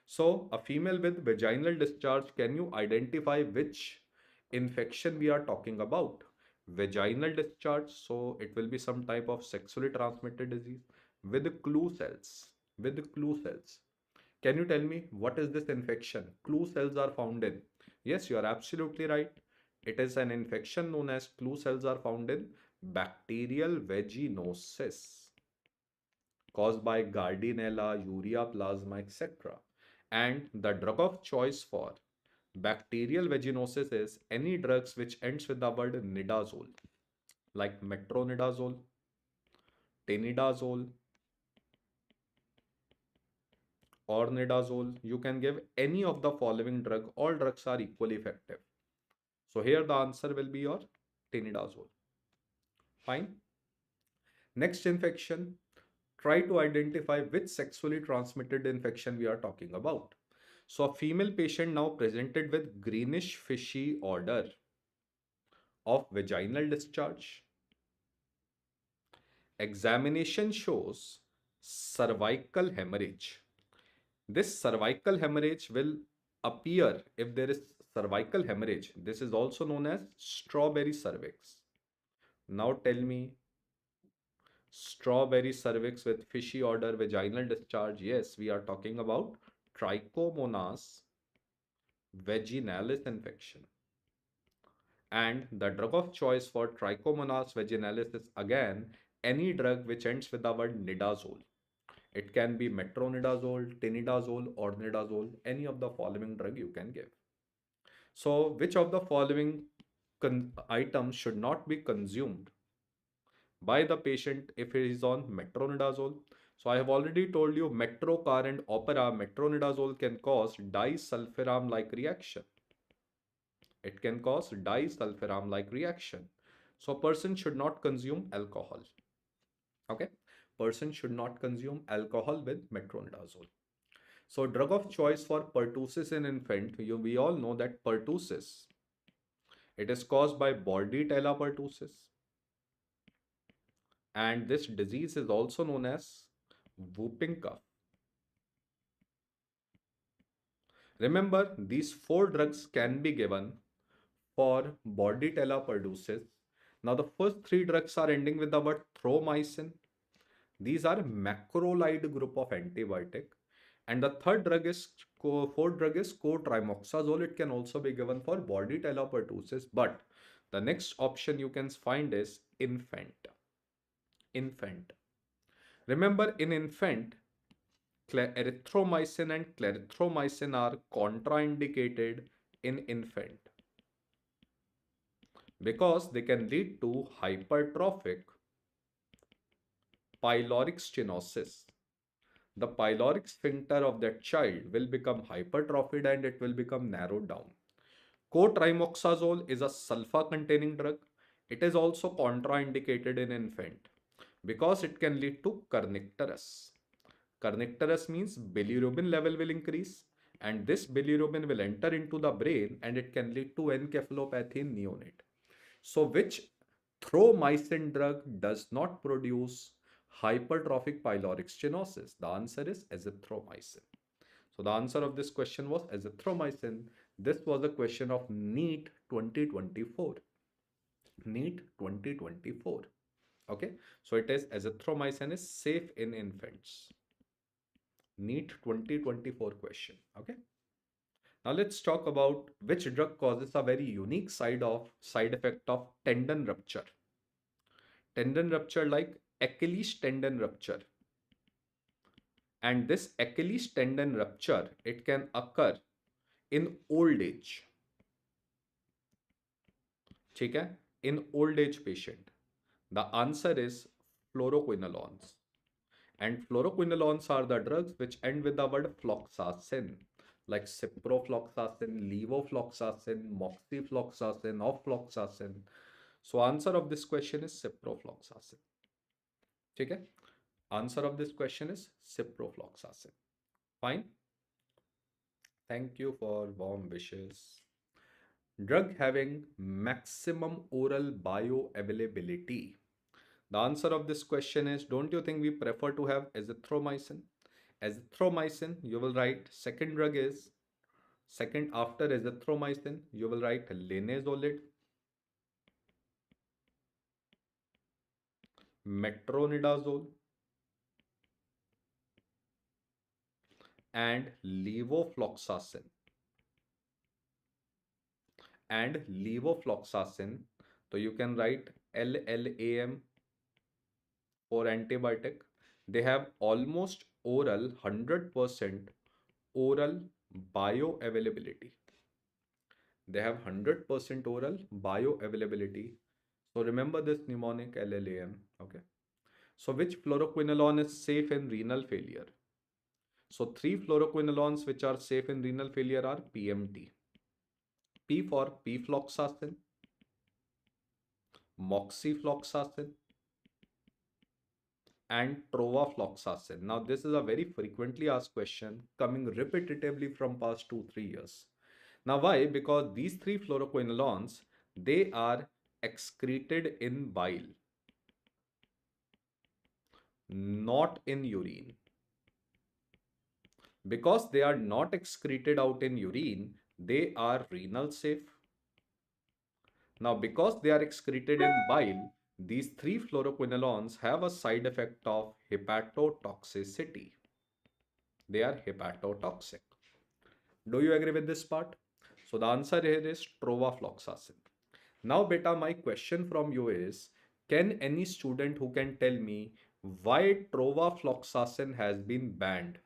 So a female with vaginal discharge, can you identify which infection we are talking about? Vaginal discharge, so it will be some type of sexually transmitted disease with clue cells. Can you tell me what is this infection clue cells are found in? Yes, you are absolutely right. It is an infection known as clue cells are found in bacterial vaginosis caused by Gardnerella, urea plasma, etc. And the drug of choice for bacterial vaginosis is any drugs which ends with the word nidazole, like metronidazole, tenidazole, or nidazole. You can give any of the following drug. All drugs are equally effective. So here the answer will be your tenidazole. Fine. Next infection. Try to identify which sexually transmitted infection we are talking about. So a female patient now presented with greenish fishy odor of vaginal discharge. Examination shows cervical hemorrhage. This cervical hemorrhage will appear if there is cervical hemorrhage. This is also known as strawberry cervix. Now tell me, strawberry cervix with fishy odor, vaginal discharge. Yes, we are talking about Trichomonas vaginalis infection. And the drug of choice for Trichomonas vaginalis is again any drug which ends with the word nidazole. It can be metronidazole, tenidazole, or nidazole. Any of the following drug you can give. So, which of the following items should not be consumed by the patient if he is on metronidazole? So, I have already told you Metrocar and Opera, metronidazole can cause disulfiram-like reaction. It can cause disulfiram-like reaction. So, a person should not consume alcohol. Okay. person should not consume alcohol with metronidazole. So drug of choice for pertussis in infant, we all know that pertussis, it is caused by Bordetella pertussis, and this disease is also known as whooping cough. Remember, these four drugs can be given for Bordetella pertussis. Now, the first three drugs are ending with the word thromycin. These are macrolide group of antibiotic. And the fourth drug is cotrimoxazole. It can also be given for Bordetella pertussis. But the next option you can find is infant. Infant. Remember, in infant, erythromycin and clarithromycin are contraindicated in infant because they can lead to hypertrophic pyloric stenosis. The pyloric sphincter of that child will become hypertrophied and it will become narrowed down. Cotrimoxazole is a sulfa-containing drug. It is also contraindicated in infant because it can lead to kernicterus. Kernicterus means bilirubin level will increase and this bilirubin will enter into the brain and it can lead to encephalopathy in neonate. So which thromycin drug does not produce hypertrophic pyloric stenosis? The answer is azithromycin. So the answer of this question was azithromycin. This was a question of NEET 2024. NEET 2024. Okay, so it is azithromycin is safe in infants. NEET 2024 question. Okay. Now let's talk about which drug causes a very unique side effect of tendon rupture. Tendon rupture like Achilles tendon rupture. And this Achilles tendon rupture, it can occur in old age. ठीक है? In old age patient. The answer is fluoroquinolones. And fluoroquinolones are the drugs which end with the word floxacin, like ciprofloxacin, levofloxacin, moxifloxacin, ofloxacin. So answer of this question is ciprofloxacin. Okay? Answer of this question is ciprofloxacin. Fine. Thank you for warm wishes. Drug having maximum oral bioavailability. The answer of this question is, don't you think we prefer to have azithromycin? Azithromycin, you will write second drug is, second after azithromycin, you will write linezolid, metronidazole, and levofloxacin. And levofloxacin, so you can write LLAM for antibiotic. They have almost oral 100% oral bioavailability. They have 100% oral bioavailability. So remember this mnemonic LLAM. Okay. So which fluoroquinolone is safe in renal failure? So three fluoroquinolones which are safe in renal failure are PMT. P for pfloxacin, moxifloxacin, and trovafloxacin. Now this is a very frequently asked question coming repetitively from past 2-3 years. Now why? Because these three fluoroquinolones, they are excreted in bile, not in urine. Because they are not excreted out in urine, they are renal safe. Now, because they are excreted in bile, these three fluoroquinolones have a side effect of hepatotoxicity. They are hepatotoxic. Do you agree with this part? So the answer here is trovafloxacin. Now, beta, my question from you is, can any student who can tell me why trovafloxacin has been banned?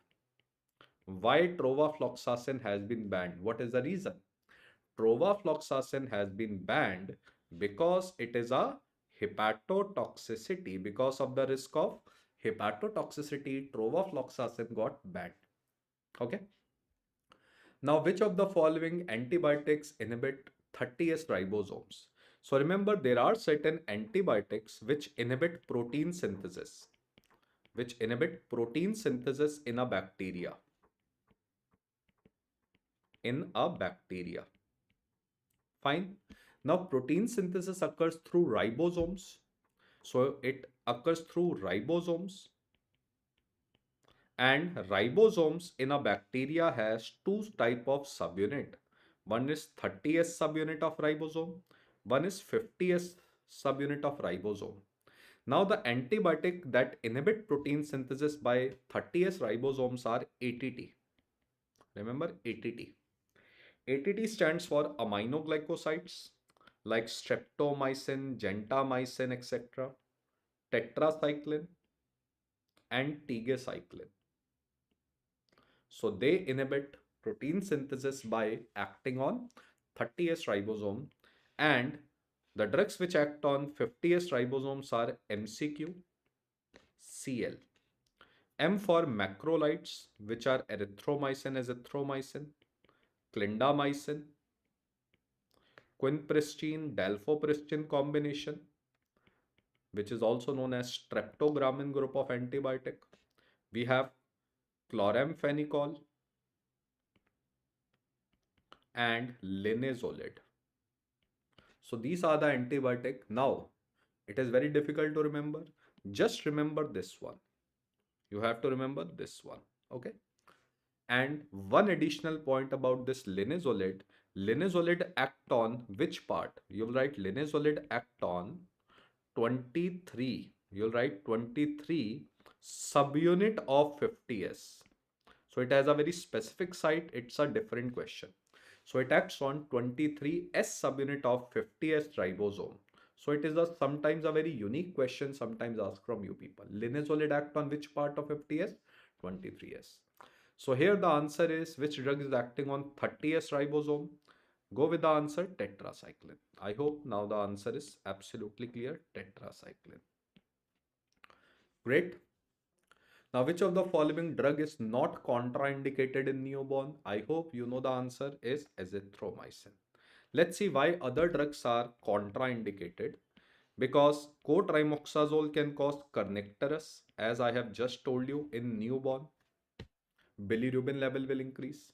Why trovafloxacin has been banned? What is the reason? Trovafloxacin has been banned because it is a hepatotoxicity. Because of the risk of hepatotoxicity, trovafloxacin got banned. Okay. Now, which of the following antibiotics inhibit 30S ribosomes? So remember, there are certain antibiotics which inhibit protein synthesis. which inhibit protein synthesis in a bacteria. In a bacteria. Fine. Now, protein synthesis occurs through ribosomes. So, it occurs through ribosomes. And ribosomes in a bacteria has two type of subunit. One is 30s subunit of ribosome. One is 50s subunit of ribosome. Now, the antibiotic that inhibit protein synthesis by 30s ribosomes are ATT. Remember ATT. ATT stands for aminoglycosides like streptomycin, gentamicin, etc., tetracycline, and tigecycline. So they inhibit protein synthesis by acting on 30s ribosome, and the drugs which act on 50s ribosomes are MCQ, CL. M for macrolides, which are erythromycin, azithromycin, clindamycin, quinprestin, dalfopristin combination, which is also known as streptogramin group of antibiotic. We have chloramphenicol and linezolid. So these are the antibiotic. Now, it is very difficult to remember. Just remember this one. You have to remember this one. Okay. And one additional point about this linezolid. Linezolid act on which part? You'll write linezolid act on 23. You'll write 23 subunit of 50s. So it has a very specific site. It's a different question. So it acts on 23s subunit of 50s ribosome. So it is sometimes a very unique question, sometimes asked from you people. Linezolid act on which part of 50s? 23s. So here the answer is, which drug is acting on 30s ribosome? Go with the answer, tetracycline. I hope now the answer is absolutely clear, tetracycline. Great. Now, which of the following drug is not contraindicated in newborn? I hope you know the answer is azithromycin. Let's see why other drugs are contraindicated. Because cotrimoxazole can cause kernicterus, as I have just told you, in newborn. Bilirubin level will increase.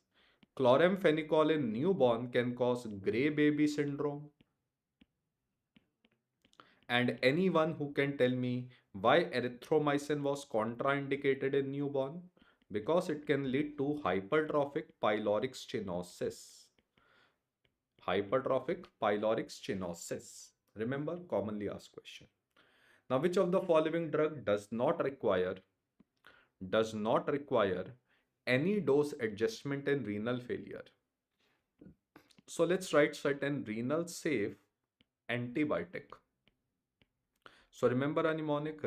Chloramphenicol in newborn can cause gray baby syndrome. And anyone who can tell me why erythromycin was contraindicated in newborn? Because it can lead to hypertrophic pyloric stenosis. Hypertrophic pyloric stenosis. Remember, commonly asked question. Now, which of the following drug does not require any dose adjustment in renal failure? So let's write certain renal-safe antibiotic. So remember a mnemonic,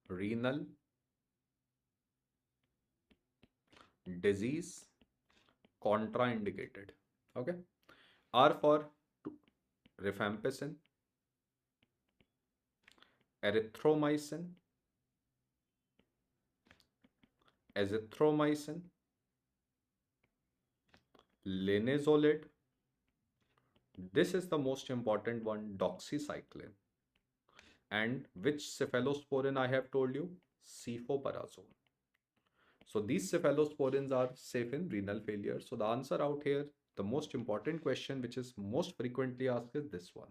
renal disease contraindicated. Okay. R for rifampicin, erythromycin, azithromycin, linezolid. This is the most important one, doxycycline. And which cephalosporin I have told you? Cefoperazole. So these cephalosporins are safe in renal failure. So the answer out here, the most important question which is most frequently asked is this one,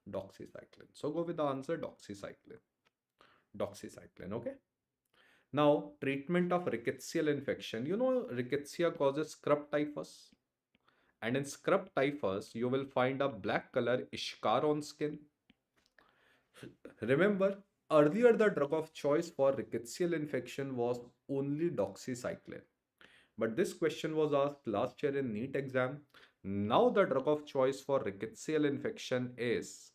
doxycycline. So go with the answer, doxycycline. Doxycycline, okay? Now, treatment of rickettsial infection. You know, rickettsia causes scrub typhus. And in scrub typhus, you will find a black color scar on skin. Remember, earlier the drug of choice for rickettsial infection was only doxycycline. But this question was asked last year in NEET exam. Now the drug of choice for rickettsial infection is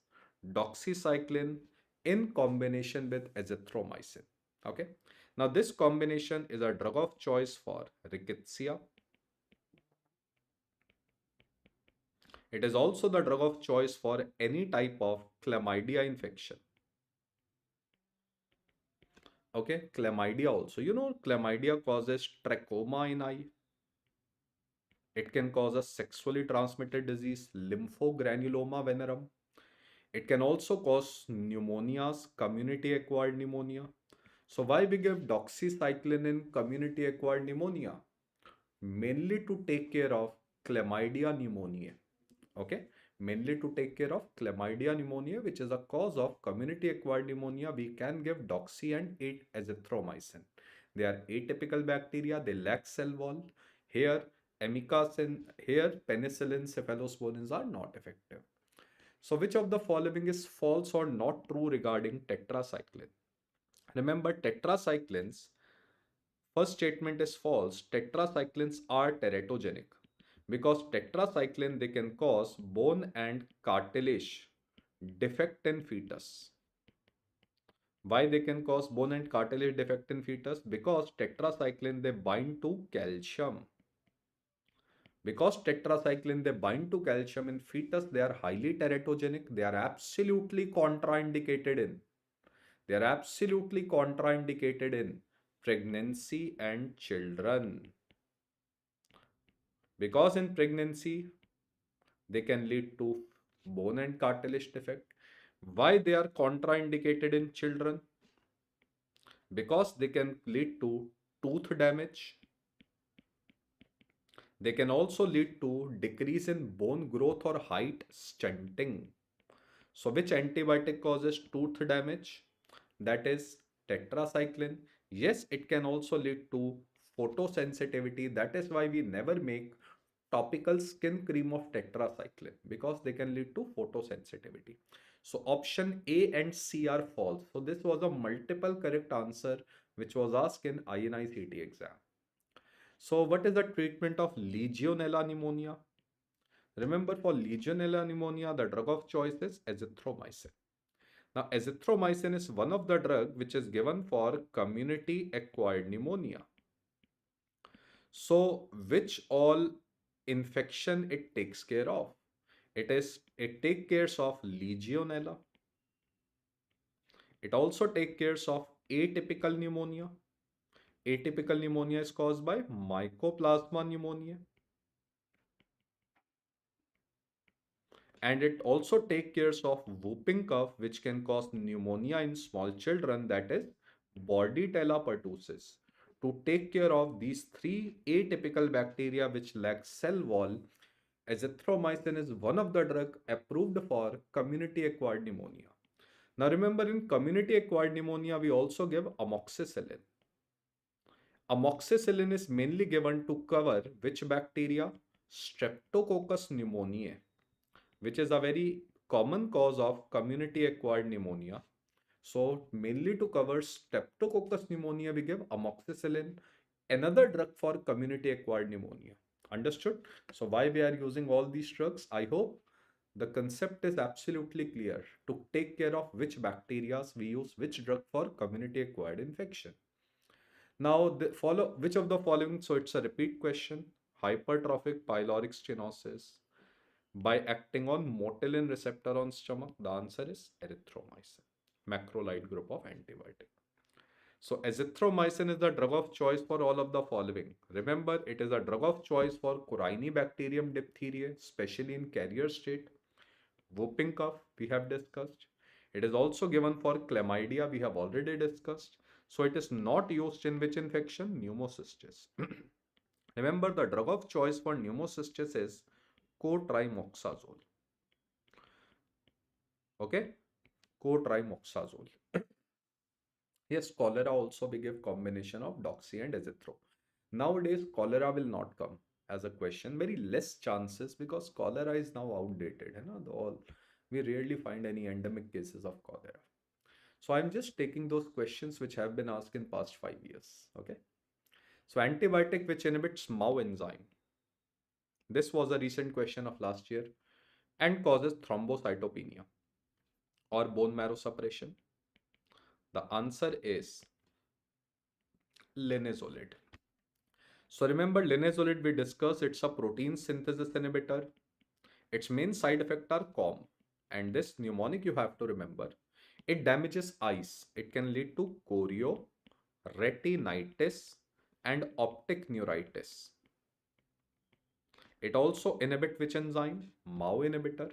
doxycycline in combination with azithromycin. Okay. Now this combination is a drug of choice for rickettsia. It is also the drug of choice for any type of chlamydia infection. Okay, chlamydia also. You know, chlamydia causes trachoma in eye. It can cause a sexually transmitted disease, lymphogranuloma venerum. It can also cause pneumonias, community acquired pneumonia. So why we give doxycycline in community acquired pneumonia? Mainly to take care of chlamydia pneumoniae. Okay, mainly to take care of chlamydia pneumonia, which is a cause of community acquired pneumonia. We can give doxy and azithromycin. They are atypical bacteria, they lack cell wall. Here amikacin, here penicillin, cephalosporins are not effective. So which of the following is false or not true regarding tetracycline? Remember, tetracyclines, first statement is false. Tetracyclines are teratogenic because tetracycline they can cause bone and cartilage defect in fetus. Why they can cause bone and cartilage defect in fetus? Because tetracycline they bind to calcium. Because tetracycline they bind to calcium in fetus, they are highly teratogenic. They are absolutely contraindicated in. They are absolutely contraindicated in pregnancy and children. Because in pregnancy, they can lead to bone and cartilage defect. Why they are contraindicated in children? Because they can lead to tooth damage. They can also lead to decrease in bone growth or height stunting. So which antibiotic causes tooth damage? That is tetracycline. Yes, it can also lead to photosensitivity. That is why we never make topical skin cream of tetracycline, because they can lead to photosensitivity. So option A and C are false. So this was a multiple correct answer which was asked in INI-CT exam. So what is the treatment of Legionella pneumonia? Remember, for Legionella pneumonia, the drug of choice is azithromycin. Now, azithromycin is one of the drug which is given for community acquired pneumonia. So, which all infection it takes care of? It takes care of Legionella. It also takes care of atypical pneumonia. Atypical pneumonia is caused by Mycoplasma pneumonia. And it also takes care of whooping cough, which can cause pneumonia in small children, that is Bordetella pertussis. To take care of these three atypical bacteria which lack cell wall, azithromycin is one of the drugs approved for community acquired pneumonia. Now remember, in community acquired pneumonia, we also give amoxicillin. Amoxicillin is mainly given to cover which bacteria? Streptococcus pneumoniae, which is a very common cause of community acquired pneumonia. So mainly to cover Streptococcus pneumonia, we give amoxicillin, another drug for community acquired pneumonia. Understood? So why we are using all these drugs? I hope the concept is absolutely clear to take care of which bacteria we use which drug for community acquired infection. Now, follow which of the following? So it's a repeat question. Hypertrophic pyloric stenosis by acting on motilin receptor on stomach. The answer is erythromycin, macrolide group of antibiotic. So azithromycin is the drug of choice for all of the following. Remember, it is a drug of choice for Corynebacterium diphtheriae, especially in carrier state. Whooping cough, we have discussed. It is also given for chlamydia, we have already discussed. So it is not used in which infection? Pneumocystis. Remember, the drug of choice for pneumocystis is cotrimoxazole. Okay, cotrimoxazole. Yes, cholera also we give combination of doxy and azithro. Nowadays, cholera will not come as a question. Very less chances because cholera is now outdated. You know, we rarely find any endemic cases of cholera. So I'm just taking those questions which have been asked in past 5 years. Okay. So antibiotic which inhibits MAO enzyme. This was a recent question of last year and causes thrombocytopenia or bone marrow suppression. The answer is linezolid. So remember, linezolid we discussed, it's a protein synthesis inhibitor. Its main side effects are COM, and this mnemonic you have to remember. It damages eyes. It can lead to choreo, retinitis, and optic neuritis. It also inhibits which enzyme? MAO inhibitor.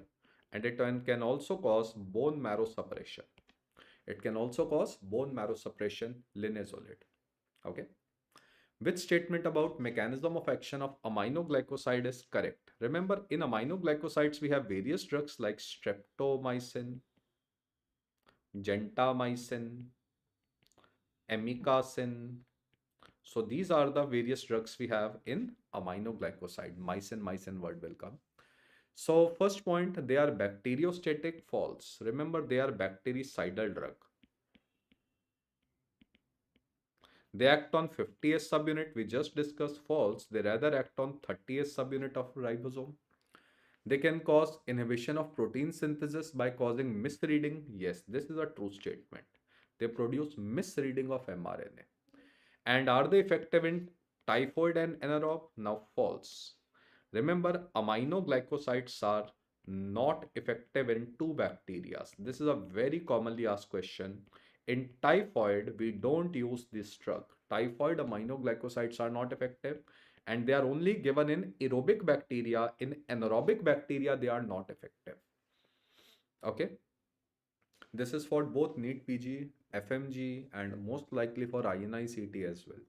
and it can also cause bone marrow suppression. It can also cause bone marrow suppression, linezolid. Okay. Which statement about mechanism of action of aminoglycoside is correct? Remember, in aminoglycosides, we have various drugs like streptomycin, gentamicin, amikacin. So these are the various drugs we have in aminoglycoside. Mycin word will come. So first point, they are bacteriostatic, false. Remember, they are bactericidal drug. They act on 50s subunit, we just discussed, false. They rather act on 30s subunit of ribosome. They can cause inhibition of protein synthesis by causing misreading. Yes, this is a true statement. They produce misreading of mRNA. And are they effective in typhoid and anaerobe? Now, false. Remember, aminoglycosides are not effective in two bacteria. This is a very commonly asked question. In typhoid, we don't use this drug. Typhoid aminoglycosides are not effective and they are only given in aerobic bacteria. In anaerobic bacteria, they are not effective. Okay. This is for both NEET PG, FMG, and most likely for INI-CT as well.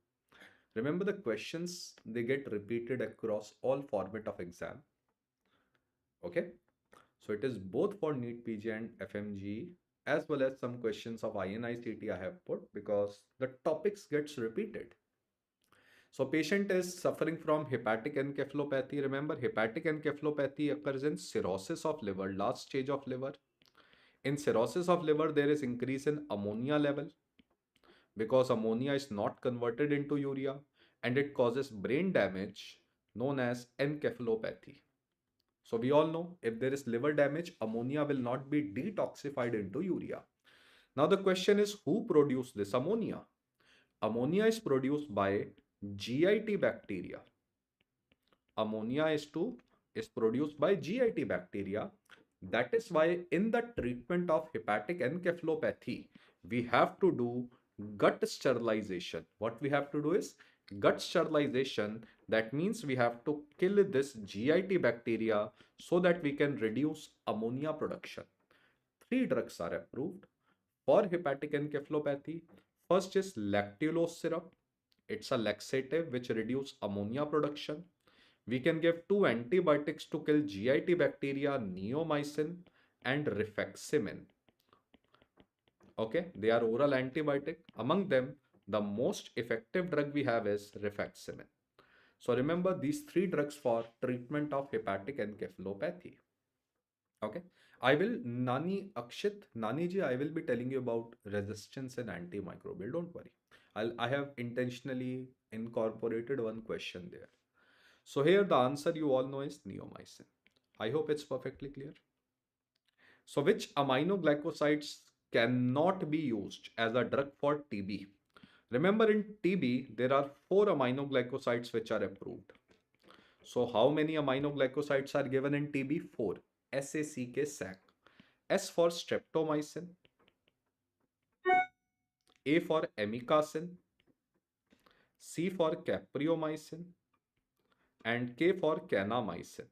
Remember the questions, they get repeated across all format of exam. Okay. So it is both for NEET PG and FMG as well as some questions of INI-CT I have put because the topics gets repeated. So patient is suffering from hepatic encephalopathy. Remember, hepatic encephalopathy occurs in cirrhosis of liver, last stage of liver. In cirrhosis of liver, there is increase in ammonia level because ammonia is not converted into urea and it causes brain damage known as encephalopathy. So we all know if there is liver damage, ammonia will not be detoxified into urea. Now the question is, who produce this ammonia? Ammonia is produced by GIT bacteria. Ammonia is produced by GIT bacteria. That is why in the treatment of hepatic encephalopathy, we have to do gut sterilization. What we have to do is gut sterilization. That means we have to kill this GIT bacteria so that we can reduce ammonia production. 3 drugs are approved for hepatic encephalopathy. First is lactulose syrup. It's a laxative which reduces ammonia production. We can give 2 antibiotics to kill GIT bacteria, neomycin and rifaximin. Okay, they are oral antibiotic. Among them, the most effective drug we have is rifaximin. So remember these 3 drugs for treatment of hepatic encephalopathy. Okay, I will, Nani ji, I will be telling you about resistance and antimicrobial. Don't worry. I have intentionally incorporated one question there. So here the answer you all know is neomycin. I hope it's perfectly clear. So which aminoglycosides cannot be used as a drug for TB? Remember in TB, there are 4 aminoglycosides which are approved. So how many aminoglycosides are given in TB? 4. SACK, SAC. S for streptomycin, A for amikacin, C for capreomycin, and K for kanamycin.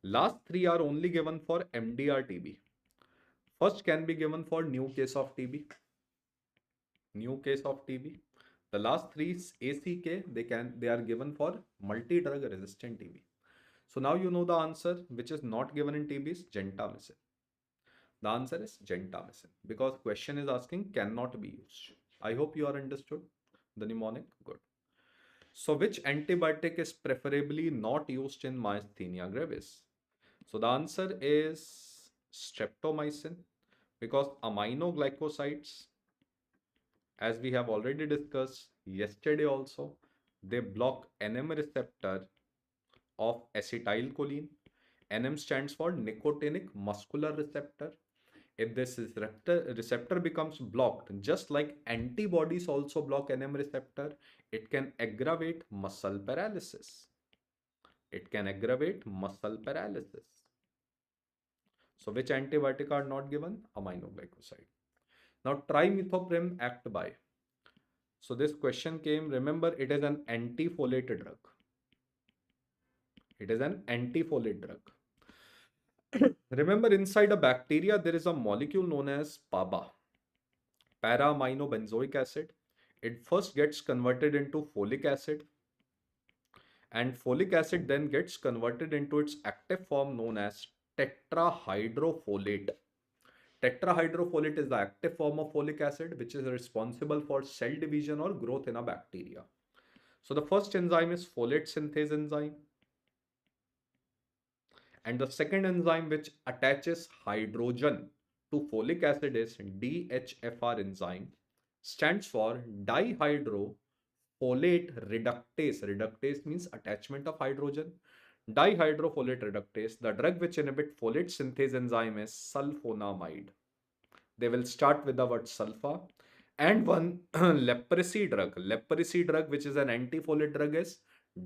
Last 3 are only given for MDR TB. First can be given for new case of TB. New case of TB. The last 3 is ACK. They are given for multi-drug resistant TB. So now you know the answer, which is not given in TB is gentamicin. The answer is gentamicin because question is asking cannot be used. I hope you are understood the mnemonic. Good. So which antibiotic is preferably not used in myasthenia gravis? So the answer is streptomycin because aminoglycosides, as we have already discussed yesterday also, they block NM receptor of acetylcholine. NM stands for nicotinic muscular receptor. If this receptor becomes blocked, just like antibodies also block NM receptor, it can aggravate muscle paralysis. It can aggravate muscle paralysis. So which antibiotic are not given? Aminoglycoside. Now trimethoprim act by. So this question came, remember it is an antifolate drug. It is an antifolate drug. Remember, inside a bacteria, there is a molecule known as PABA, para-aminobenzoic acid. It first gets converted into folic acid, and folic acid then gets converted into its active form known as tetrahydrofolate. Tetrahydrofolate is the active form of folic acid, which is responsible for cell division or growth in a bacteria. So the first enzyme is folate synthase enzyme, and the second enzyme which attaches hydrogen to folic acid is DHFR enzyme, stands for dihydrofolate reductase. Reductase means attachment of hydrogen. Dihydrofolate reductase. The drug which inhibits folate synthase enzyme is sulfonamide. They will start with the word sulfa. And one leprosy drug. Leprosy drug, which is an antifolate drug, is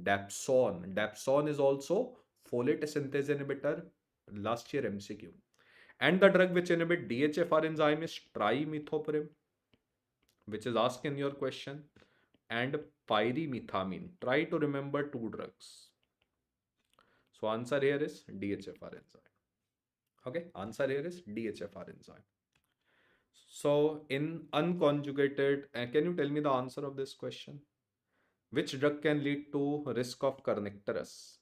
Dapsone. Dapsone is also folate synthase inhibitor. Last year MCQ. And the drug which inhibit DHFR enzyme is trimethoprim, which is asked in your question, and pyrimethamine. Try to remember two drugs. So answer here is DHFR enzyme. Okay, answer here is DHFR enzyme. So in unconjugated, can you tell me the answer of this question? Which drug can lead to risk of kernicterus?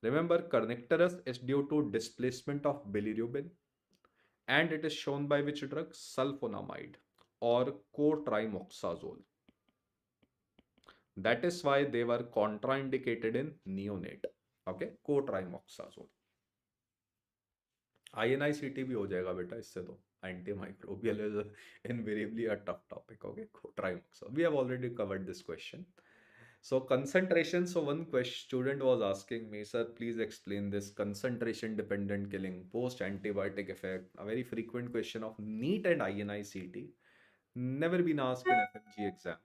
Remember, kernicterus is due to displacement of bilirubin, and it is shown by which drug? Sulfonamide or cotrimoxazole. That is why they were contraindicated in neonate. Okay, cotrimoxazole. INICT भी हो जाएगा बेटा इससे तो. Antimicrobial is invariably a tough topic. Okay, cotrimoxazole. We have already covered this question. So concentration. So one question student was asking me, sir, please explain this concentration dependent killing post antibiotic effect. A very frequent question of NEET and INICT. Never been asked in FMG exam.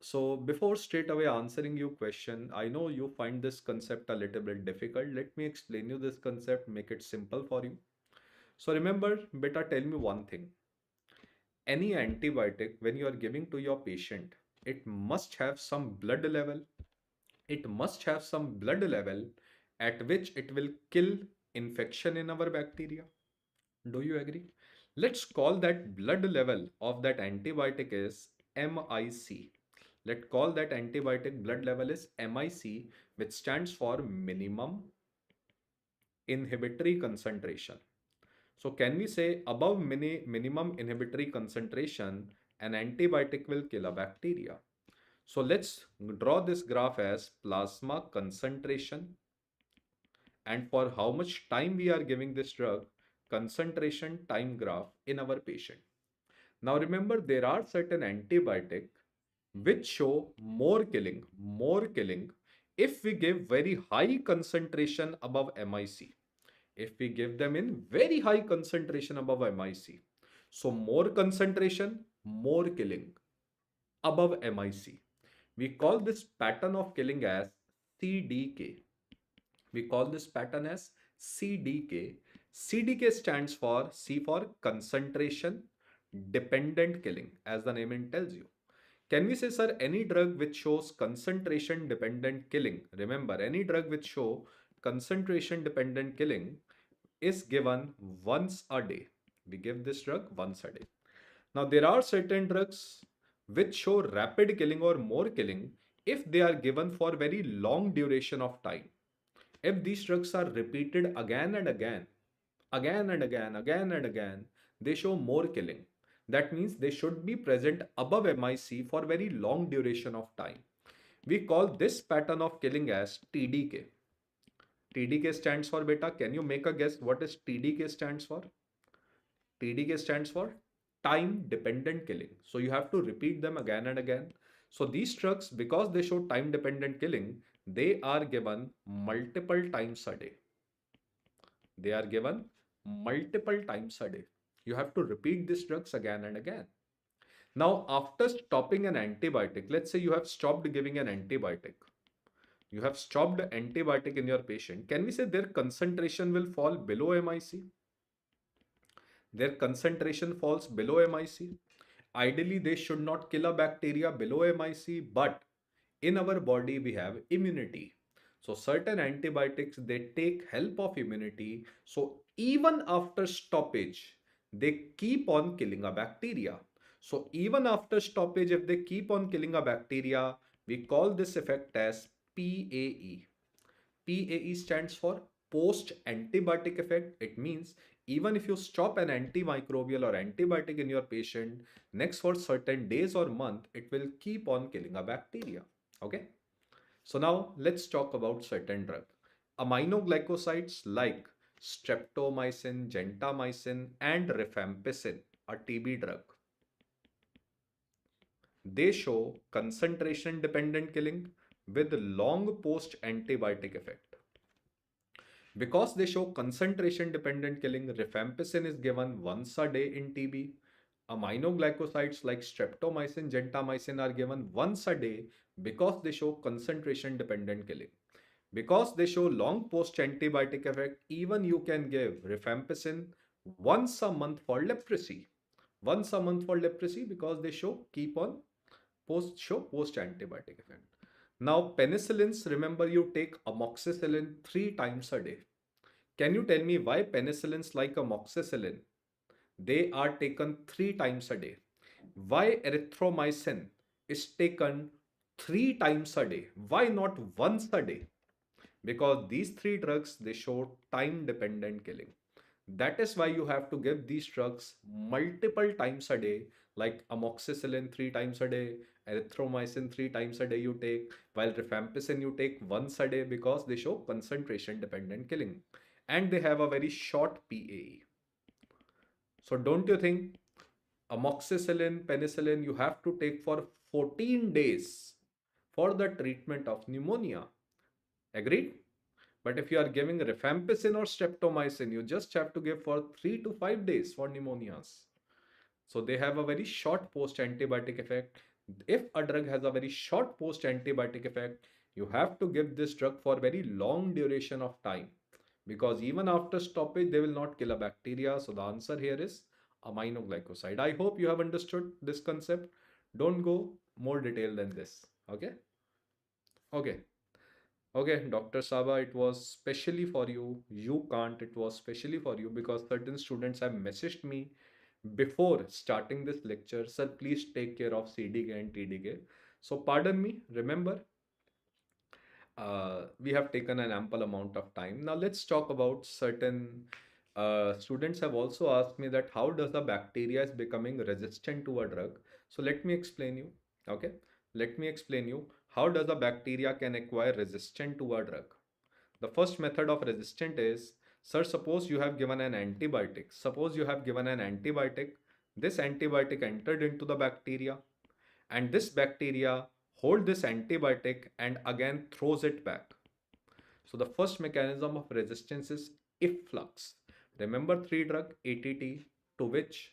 So before straight away answering your question, I know you find this concept a little bit difficult. Let me explain you this concept, make it simple for you. So remember, beta, tell me one thing. Any antibiotic, when you are giving to your patient, it must have some blood level. It must have some blood level at which it will kill infection in our bacteria. Do you agree? Let's call that blood level of that antibiotic is MIC. Let's call that antibiotic blood level is MIC, which stands for minimum inhibitory concentration. So can we say above minimum inhibitory concentration, an antibiotic will kill a bacteria? So let's draw this graph as plasma concentration, and for how much time we are giving this drug, concentration time graph in our patient. Now remember, there are certain antibiotic which show more killing if we give very high concentration above MIC. If we give them in very high concentration above MIC. So more concentration, more killing above MIC. We call this pattern of killing as CDK. We call this pattern as CDK. CDK stands for C for concentration dependent killing, as the name tells you. Can we say, sir, any drug which shows concentration dependent killing? Remember, any drug which show concentration dependent killing is given once a day. We give this drug once a day. Now, there are certain drugs which show rapid killing or more killing if they are given for very long duration of time. If these drugs are repeated again and again, they show more killing. That means they should be present above MIC for very long duration of time. We call this pattern of killing as TDK. TDK stands for, beta, can you make a guess what is TDK stands for? TDK stands for time dependent killing. So you have to repeat them again and again. So these drugs, because they show time dependent killing, they are given multiple times a day. They are given multiple times a day. You have to repeat these drugs again and again. Now, after stopping an antibiotic, let's say you have stopped giving an antibiotic. You have stopped antibiotic in your patient. Can we say their concentration will fall below MIC? Their concentration falls below MIC. Ideally, they should not kill a bacteria below MIC, but in our body we have immunity. So certain antibiotics, they take help of immunity. So even after stoppage, they keep on killing a bacteria. So even after stoppage, if they keep on killing a bacteria, we call this effect as PAE. PAE stands for post antibiotic effect. It means even if you stop an antimicrobial or antibiotic in your patient, next for certain days or month, it will keep on killing a bacteria. Okay. So now let's talk about certain drugs. Aminoglycosides like streptomycin, gentamicin, and rifampicin, a TB drug. They show concentration dependent killing with long post antibiotic effect. Because they show concentration dependent killing, rifampicin is given once a day in TB. Aminoglycosides like streptomycin, gentamicin are given once a day because they show concentration dependent killing. Because they show long post antibiotic effect, even you can give rifampicin once a month for leprosy. Once a month for leprosy because they keep on post antibiotic effect. Now penicillins, remember you take amoxicillin 3 times a day. Can you tell me why penicillins like amoxicillin, they are taken 3 times a day? Why erythromycin is taken 3 times a day? Why not once a day? Because these three drugs, they show time dependent killing. That is why you have to give these drugs multiple times a day, like amoxicillin 3 times a day, erythromycin 3 times a day you take, while rifampicin you take once a day because they show concentration dependent killing and they have a very short PAE. So don't you think amoxicillin, penicillin you have to take for 14 days for the treatment of pneumonia? Agreed? But if you are giving rifampicin or streptomycin, you just have to give for 3 to 5 days for pneumonias. So they have a very short post-antibiotic effect. If a drug has a very short post-antibiotic effect, you have to give this drug for very long duration of time. Because even after stoppage, they will not kill a bacteria. So the answer here is aminoglycoside. I hope you have understood this concept. Don't go more detail than this. Okay? Okay. Okay, Dr. Saba, it was specially for you. You can't, it was specially for you because certain students have messaged me before starting this lecture. Sir, please take care of CDK and TDK. So, pardon me, remember, we have taken an ample amount of time. Now, let's talk about certain students have also asked me that how does a bacteria is becoming resistant to a drug? So, let me explain you. Okay, let me explain you how does a bacteria can acquire resistant to a drug. The first method of resistant is, sir, suppose you have given an antibiotic. Suppose you have given an antibiotic. This antibiotic entered into the bacteria and this bacteria hold this antibiotic and again throws it back. So the first mechanism of resistance is efflux. Remember three drug ATT to which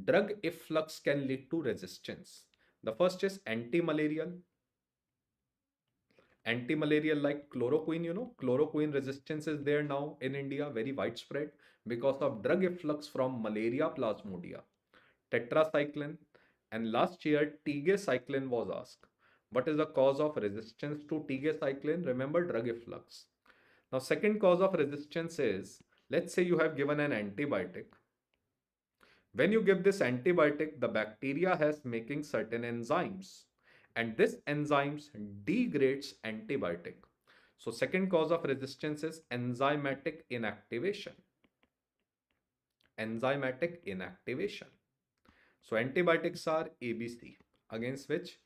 drug efflux can lead to resistance. The first is anti-malarial. Anti-malarial like chloroquine, chloroquine resistance is there now in India, very widespread because of drug efflux from malaria plasmodia. Tetracycline, and last year tigecycline was asked. What is the cause of resistance to tigecycline? Remember drug efflux. Now second cause of resistance is, let's say you have given an antibiotic. When you give this antibiotic, the bacteria has making certain enzymes and this enzymes degrades antibiotic. So second cause of resistance is enzymatic inactivation. Enzymatic inactivation. So antibiotics are ABC against which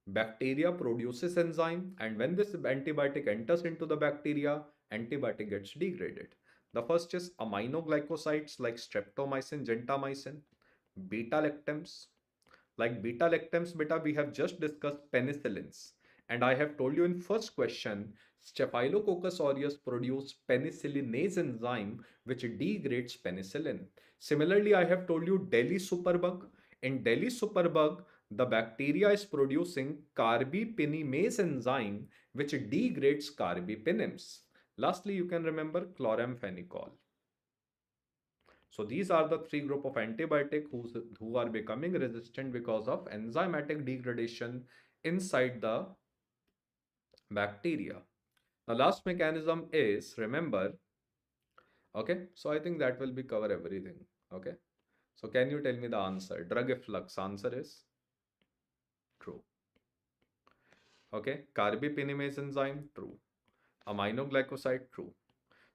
bacteria produces enzyme and when this antibiotic enters into the bacteria, antibiotic gets degraded. The first is aminoglycosides like streptomycin, gentamicin, beta-lactams. Like beta-lactams, beta, we have just discussed penicillins. And I have told you in first question, Staphylococcus aureus produce penicillinase enzyme which degrades penicillin. Similarly, I have told you Delhi superbug. In Delhi superbug, the bacteria is producing carbapenemase enzyme which degrades carbapenems. Lastly, you can remember chloramphenicol. So these are the three group of antibiotic who are becoming resistant because of enzymatic degradation inside the bacteria. The last mechanism is, remember, Okay, so I think that will be cover everything. Okay, so can you tell me the answer? Drug efflux, answer is true. Okay, carbapenemase enzyme, true. Aminoglycoside, true.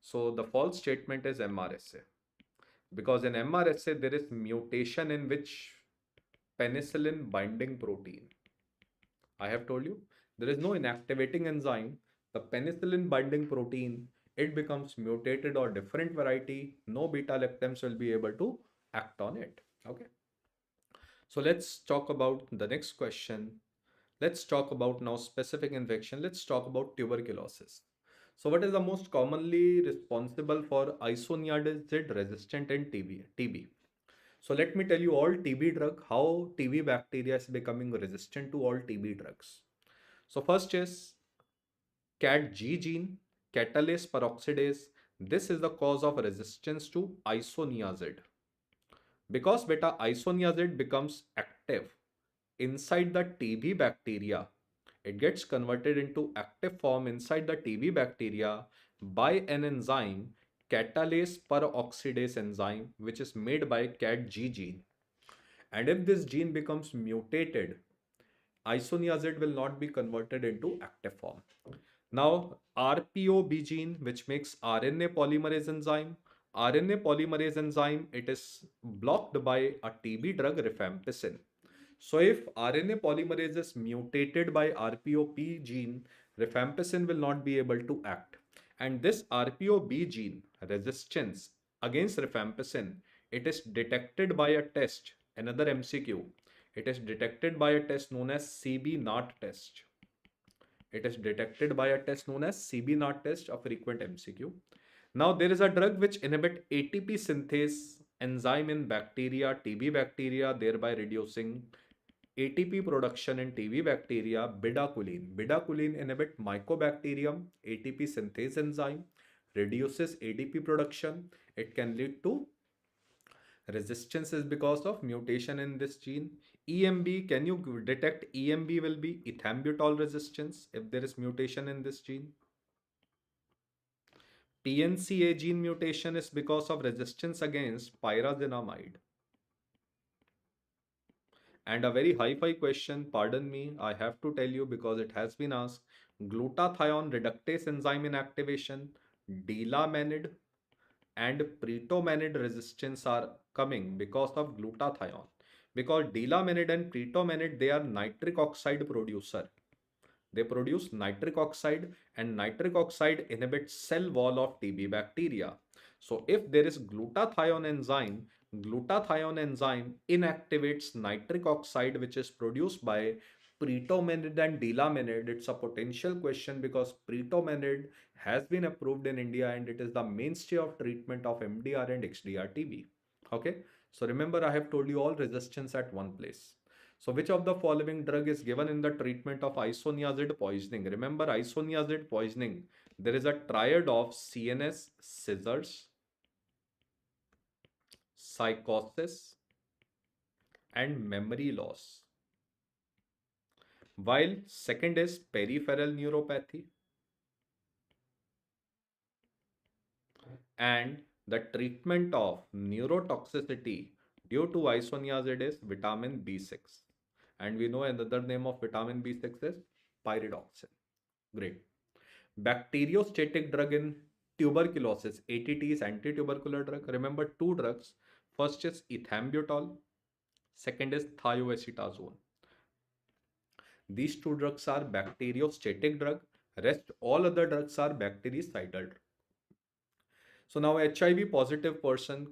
So the false statement is MRSA. Because in MRSA, there is mutation in which penicillin binding protein. I have told you, there is no inactivating enzyme. The penicillin binding protein, it becomes mutated or different variety. No beta lactams will be able to act on it. Okay. So let's talk about the next question. Let's talk about now specific infection. Let's talk about tuberculosis. So what is the most commonly responsible for isoniazid resistant in TB? So let me tell you all TB drug, how TB bacteria is becoming resistant to all TB drugs. So first is CAT G gene, catalase peroxidase. This is the cause of resistance to isoniazid. Because beta isoniazid becomes active inside the TB bacteria, it gets converted into active form inside the TB bacteria by an enzyme, catalase peroxidase enzyme, which is made by CAT G gene. And if this gene becomes mutated, isoniazid will not be converted into active form. Now, RPOB gene, which makes RNA polymerase enzyme, it is blocked by a TB drug rifampicin. So if RNA polymerase is mutated by RPOB gene, rifampicin will not be able to act. And this RPOB gene resistance against rifampicin, it is detected by a test, another MCQ. It is detected by a test known as CB-NAT test. It is detected by a test known as CB-NAT test, a frequent MCQ. Now there is a drug which inhibit ATP synthase enzyme in bacteria, TB bacteria, thereby reducing ATP production in TB bacteria, bedaquiline. Bedaquiline inhibit Mycobacterium ATP synthase enzyme, reduces ATP production. It can lead to resistance is because of mutation in this gene. EMB, can you detect EMB will be ethambutol resistance if there is mutation in this gene? PNCA gene mutation is because of resistance against pyrazinamide. And a very hi-fi question, pardon me, I have to tell you because it has been asked. Glutathione reductase enzyme inactivation, delamanid and pretomanid resistance are coming because of glutathione. Because delamanid and pretomanid, they are nitric oxide producer. They produce nitric oxide and nitric oxide inhibits cell wall of TB bacteria. So if there is glutathione enzyme inactivates nitric oxide which is produced by pretomanid and delamanid. It's a potential question because pretomanid has been approved in India and it is the mainstay of treatment of MDR and XDR TB. Okay, so remember I have told you all resistance at one place. So which of the following drug is given in the treatment of isoniazid poisoning? Remember isoniazid poisoning, there is a triad of CNS, seizures, psychosis and memory loss. While second is peripheral neuropathy and the treatment of neurotoxicity due to isoniazid is vitamin B6. And we know another name of vitamin B6 is pyridoxine. Great. Bacteriostatic drug in tuberculosis. ATT is anti-tubercular drug. Remember two drugs. First is ethambutol. Second is thioacetazone. These two drugs are bacteriostatic drug. Rest all other drugs are bactericidal drug. So now HIV positive person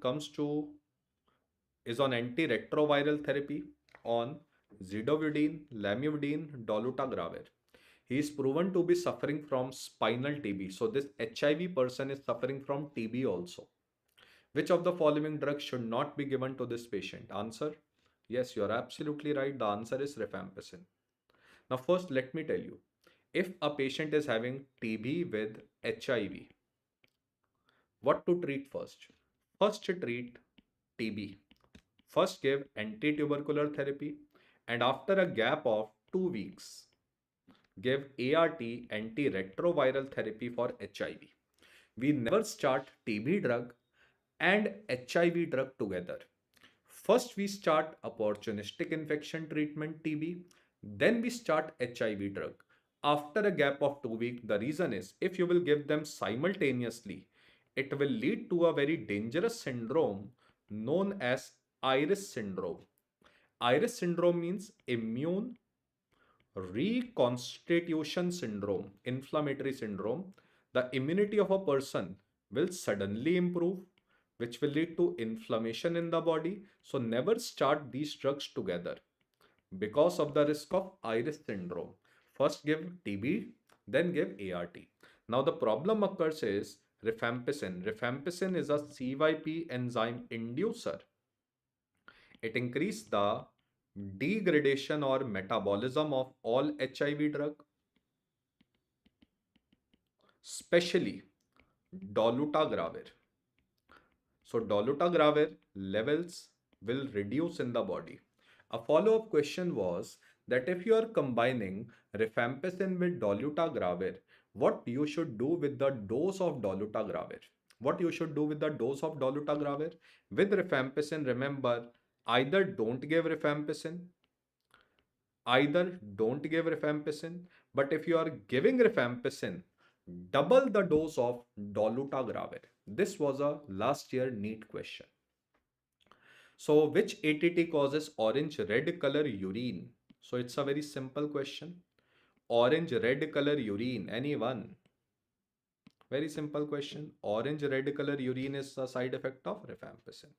is on antiretroviral therapy on zidovudine, lamivudine, dolutegravir. He is proven to be suffering from spinal TB. So this HIV person is suffering from TB also. Which of the following drugs should not be given to this patient? Answer? Yes, you are absolutely right. The answer is rifampicin. Now first let me tell you, if a patient is having TB with HIV, what to treat first? First treat TB. First give anti-tubercular therapy and after a gap of 2 weeks, give ART antiretroviral therapy for HIV. We never start TB drug and HIV drug together. First, we start opportunistic infection treatment TB, then we start HIV drug. After a gap of 2 weeks, the reason is if you will give them simultaneously, it will lead to a very dangerous syndrome known as iris syndrome. Iris syndrome means immune reconstitution syndrome, inflammatory syndrome. The immunity of a person will suddenly improve, which will lead to inflammation in the body. So never start these drugs together because of the risk of iris syndrome. First give TB, then give ART. Now the problem occurs is rifampicin. Rifampicin is a CYP enzyme inducer. It increases the degradation or metabolism of all HIV drug, especially dolutegravir. So dolutegravir levels will reduce in the body. A follow-up question was that if you are combining rifampicin with dolutegravir, what you should do with the dose of dolutegravir? What you should do with the dose of dolutegravir? With rifampicin, remember, either don't give rifampicin, but if you are giving rifampicin, double the dose of dolutegravir. This was a last year NEET question. So which ATT causes orange red color urine? So it's a very simple question. Orange red color urine, anyone? Very simple question. Orange red color urine is a side effect of rifampicin.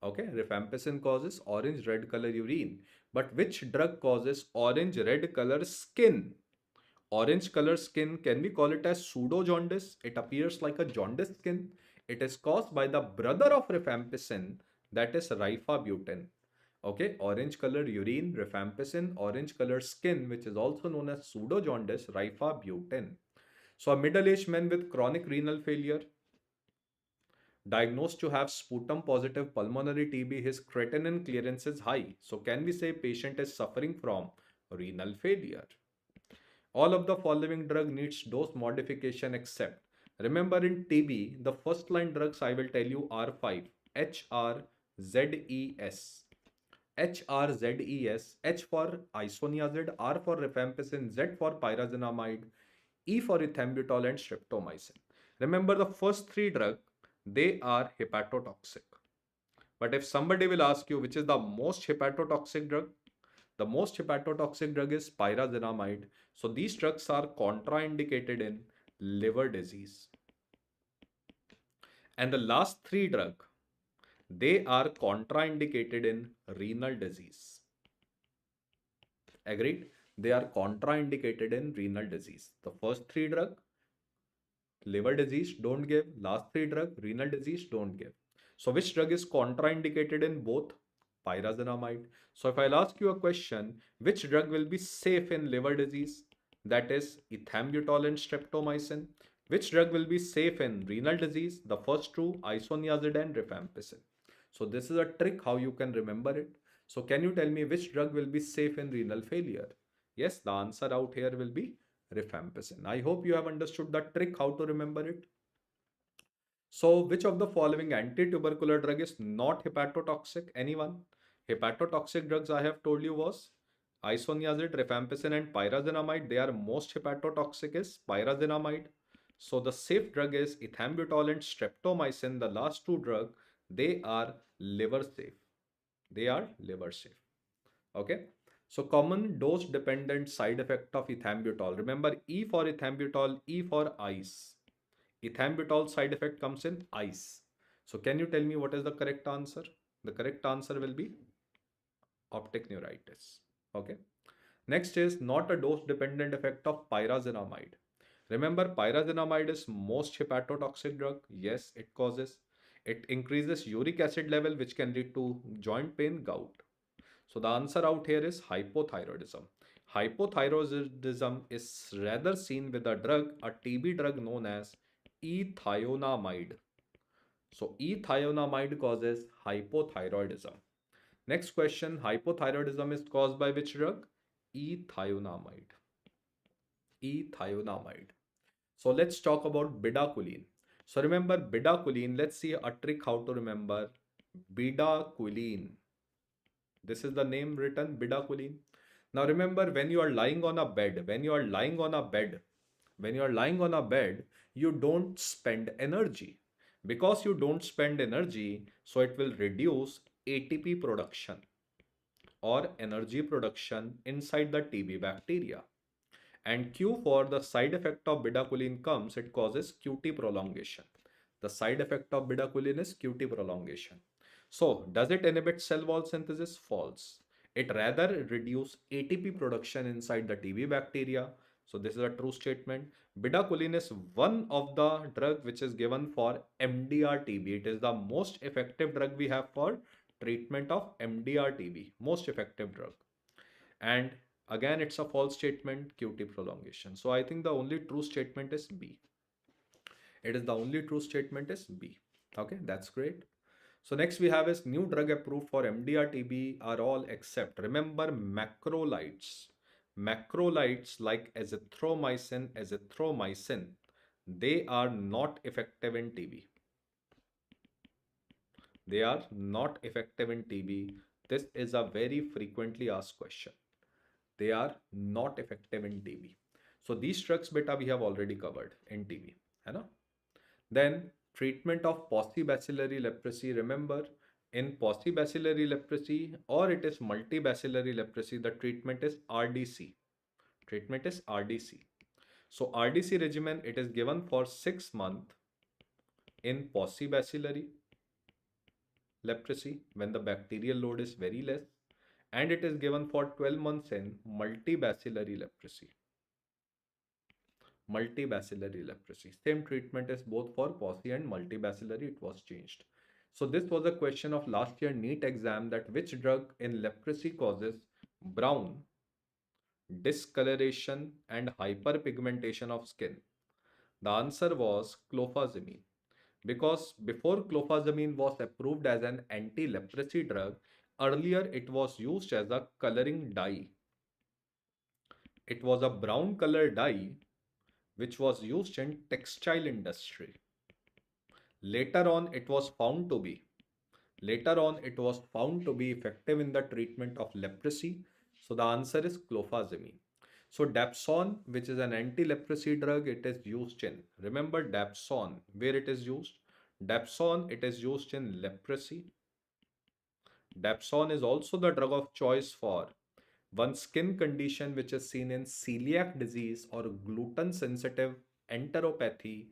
Okay, rifampicin causes orange red color urine. But which drug causes orange red color skin? Orange color skin, can we call it as pseudo jaundice? It appears like a jaundice skin. It is caused by the brother of rifampicin, that is rifabutin. Okay, orange color urine, rifampicin, orange color skin, which is also known as pseudo jaundice, rifabutin. So a middle-aged man with chronic renal failure, diagnosed to have sputum positive pulmonary TB, his creatinine clearance is high. So can we say patient is suffering from renal failure? All of the following drug needs dose modification except, remember in TB, the first line drugs I will tell you are 5. HRZES. HRZES. H for isoniazid, R for rifampicin, Z for pyrazinamide, E for ethambutol and streptomycin. Remember the first three drugs, they are hepatotoxic. But if somebody will ask you which is the most hepatotoxic drug, the most hepatotoxic drug is pyrazinamide. So these drugs are contraindicated in liver disease. And the last three drugs, they are contraindicated in renal disease. Agreed? They are contraindicated in renal disease. The first three drugs, liver disease, don't give. Last three drugs, renal disease, don't give. So which drug is contraindicated in both? Pyrazinamide. So if I'll ask you a question, which drug will be safe in liver disease? That is ethambutol and streptomycin. Which drug will be safe in renal disease? The first two, isoniazid and rifampicin. So this is a trick how you can remember it. So can you tell me which drug will be safe in renal failure? Yes, the answer out here will be rifampicin. I hope you have understood the trick how to remember it. So which of the following anti-tubercular drug is not hepatotoxic? Anyone? Hepatotoxic drugs I have told you was isoniazid, rifampicin and pyrazinamide. They are most hepatotoxic is pyrazinamide. So the safe drug is ethambutol and streptomycin. The last two drugs, they are liver safe. They are liver safe. Okay. So common dose dependent side effect of ethambutol. Remember E for ethambutol, E for ice. Ethambutol side effect comes in ice. So can you tell me what is the correct answer? The correct answer will be optic neuritis. Okay. Next is not a dose dependent effect of pyrazinamide. Remember pyrazinamide is most hepatotoxic drug. Yes, it increases uric acid level which can lead to joint pain, gout. So the answer out here is hypothyroidism. Hypothyroidism is rather seen with a drug, a TB drug known as ethionamide. So ethionamide causes hypothyroidism. Next question, hypothyroidism is caused by which drug? Ethionamide. Ethionamide. So let's talk about bedaquiline. So remember bedaquiline. Let's see a trick how to remember bedaquiline. This is the name written, bedaquiline. Now remember, when you are lying on a bed, when you are lying on a bed, you don't spend energy. Because you don't spend energy, so it will reduce ATP production or energy production inside the TB bacteria. And Q for the side effect of bedaquiline comes, it causes QT prolongation. The side effect of bedaquiline is QT prolongation. So, does it inhibit cell wall synthesis? False. It rather reduce ATP production inside the TB bacteria. So, this is a true statement. Bedaquiline is one of the drug which is given for MDR-TB. It is the most effective drug we have for treatment of MDR-TB. Most effective drug. And again, it's a false statement, QT prolongation. So I think the only true statement is B. It is the only true statement is B. Okay, that's great. So next we have is new drug approved for MDR-TB are all except, remember, macrolides. Macrolides like azithromycin, they are not effective in TB. They are not effective in TB. This is a very frequently asked question. They are not effective in TB. So these drugs beta we have already covered in TB. है ना? Then treatment of paucibacillary leprosy. Remember, in paucibacillary leprosy or it is multibacillary leprosy, the treatment is RDC. Treatment is RDC. So RDC regimen, it is given for 6 months in paucibacillary leprosy when the bacterial load is very less, and it is given for 12 months in multibacillary leprosy. Multibacillary leprosy. Same treatment is both for pauci and multibacillary, it was changed. So this was a question of last year NEET exam, that which drug in leprosy causes brown, discoloration and hyperpigmentation of skin. The answer was clofazimine. Because before clofazimine was approved as an anti-leprosy drug, earlier it was used as a coloring dye. It was a brown color dye which was used in textile industry. Later on it was found to be effective in the treatment of leprosy. So the answer is clofazimine. So Dapsone, which is an anti-leprosy drug, it is used in, remember Dapsone, where it is used? Dapsone, it is used in leprosy. Dapsone is also the drug of choice for one skin condition which is seen in celiac disease or gluten sensitive enteropathy,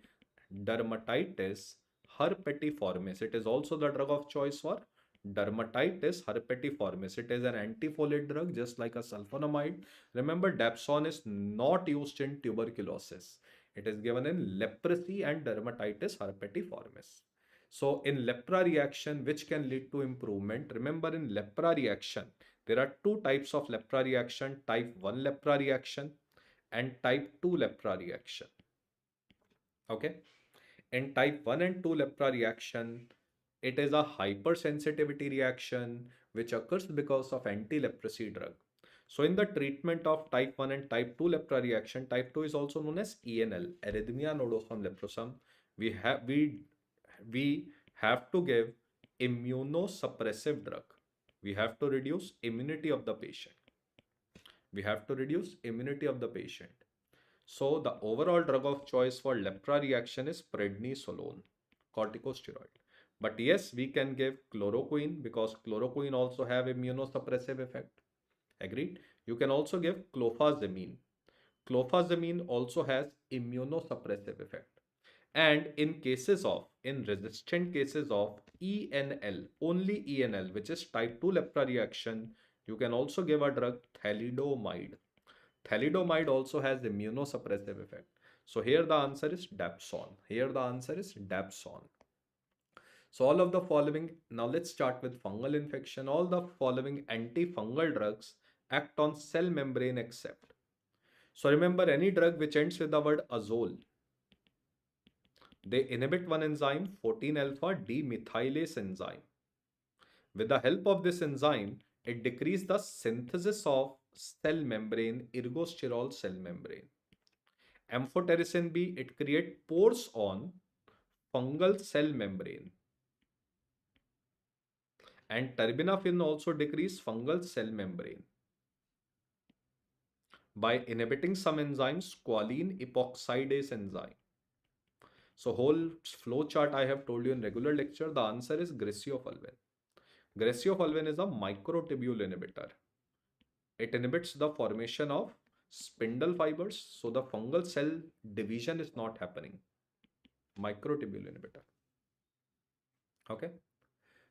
dermatitis herpetiformis. It is also the drug of choice for dermatitis herpetiformis. It is an antifoliate drug just like a sulfonamide. Remember, Dapsone is not used in tuberculosis. It is given in leprosy and dermatitis herpetiformis. So in lepra reaction, which can lead to improvement, remember in lepra reaction, there are two types of lepra reaction, type 1 lepra reaction and type 2 lepra reaction. Okay. In type 1 and 2 lepra reaction, it is a hypersensitivity reaction which occurs because of anti-leprosy drug. So in the treatment of type 1 and type 2 lepra reaction, type 2 is also known as ENL, erythema nodosum leprosum. We have to give immunosuppressive drug. We have to reduce immunity of the patient. So the overall drug of choice for lepra reaction is prednisolone, corticosteroid. But yes, we can give chloroquine because chloroquine also have immunosuppressive effect. Agreed? You can also give clofazimine. Clofazimine also has immunosuppressive effect. And in resistant cases of ENL, only ENL, which is type 2 lepra reaction, you can also give a drug thalidomide. Thalidomide also has immunosuppressive effect. So here the answer is Dapsone. So all of the following, now let's start with fungal infection. All the following antifungal drugs act on cell membrane except. So remember, any drug which ends with the word azole, they inhibit one enzyme, 14-alpha demethylase enzyme. With the help of this enzyme, it decreases the synthesis of cell membrane, ergosterol cell membrane. Amphotericin B, it creates pores on fungal cell membrane. And terbinafine also decrease fungal cell membrane by inhibiting some enzymes, squalene epoxidase enzyme. So whole flow chart I have told you in regular lecture, the answer is graciofulvin. Graciofulvin is a microtubule inhibitor. It inhibits the formation of spindle fibers, so the fungal cell division is not happening. Microtubule inhibitor. Okay.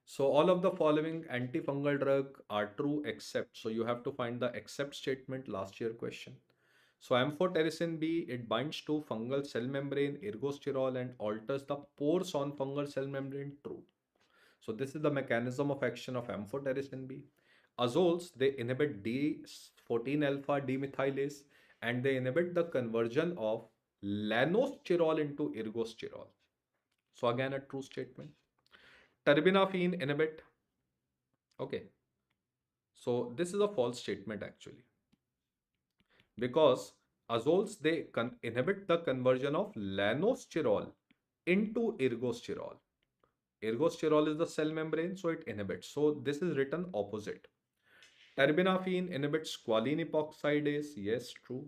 So all of the following antifungal drug are true except, so you have to find the except statement, last year question. So amphotericin B, it binds to fungal cell membrane, ergosterol, and alters the pores on fungal cell membrane, true. So this is the mechanism of action of amphotericin B. Azoles, they inhibit D14 alpha demethylase and they inhibit the conversion of lanosterol into ergosterol. So again a true statement. Terbinafine inhibit. Okay. So this is a false statement actually. Because azoles, they inhibit the conversion of lanosterol into ergosterol. Ergosterol is the cell membrane, so it inhibits. So this is written opposite. Terbinafine inhibits squalene epoxidase. Yes, true.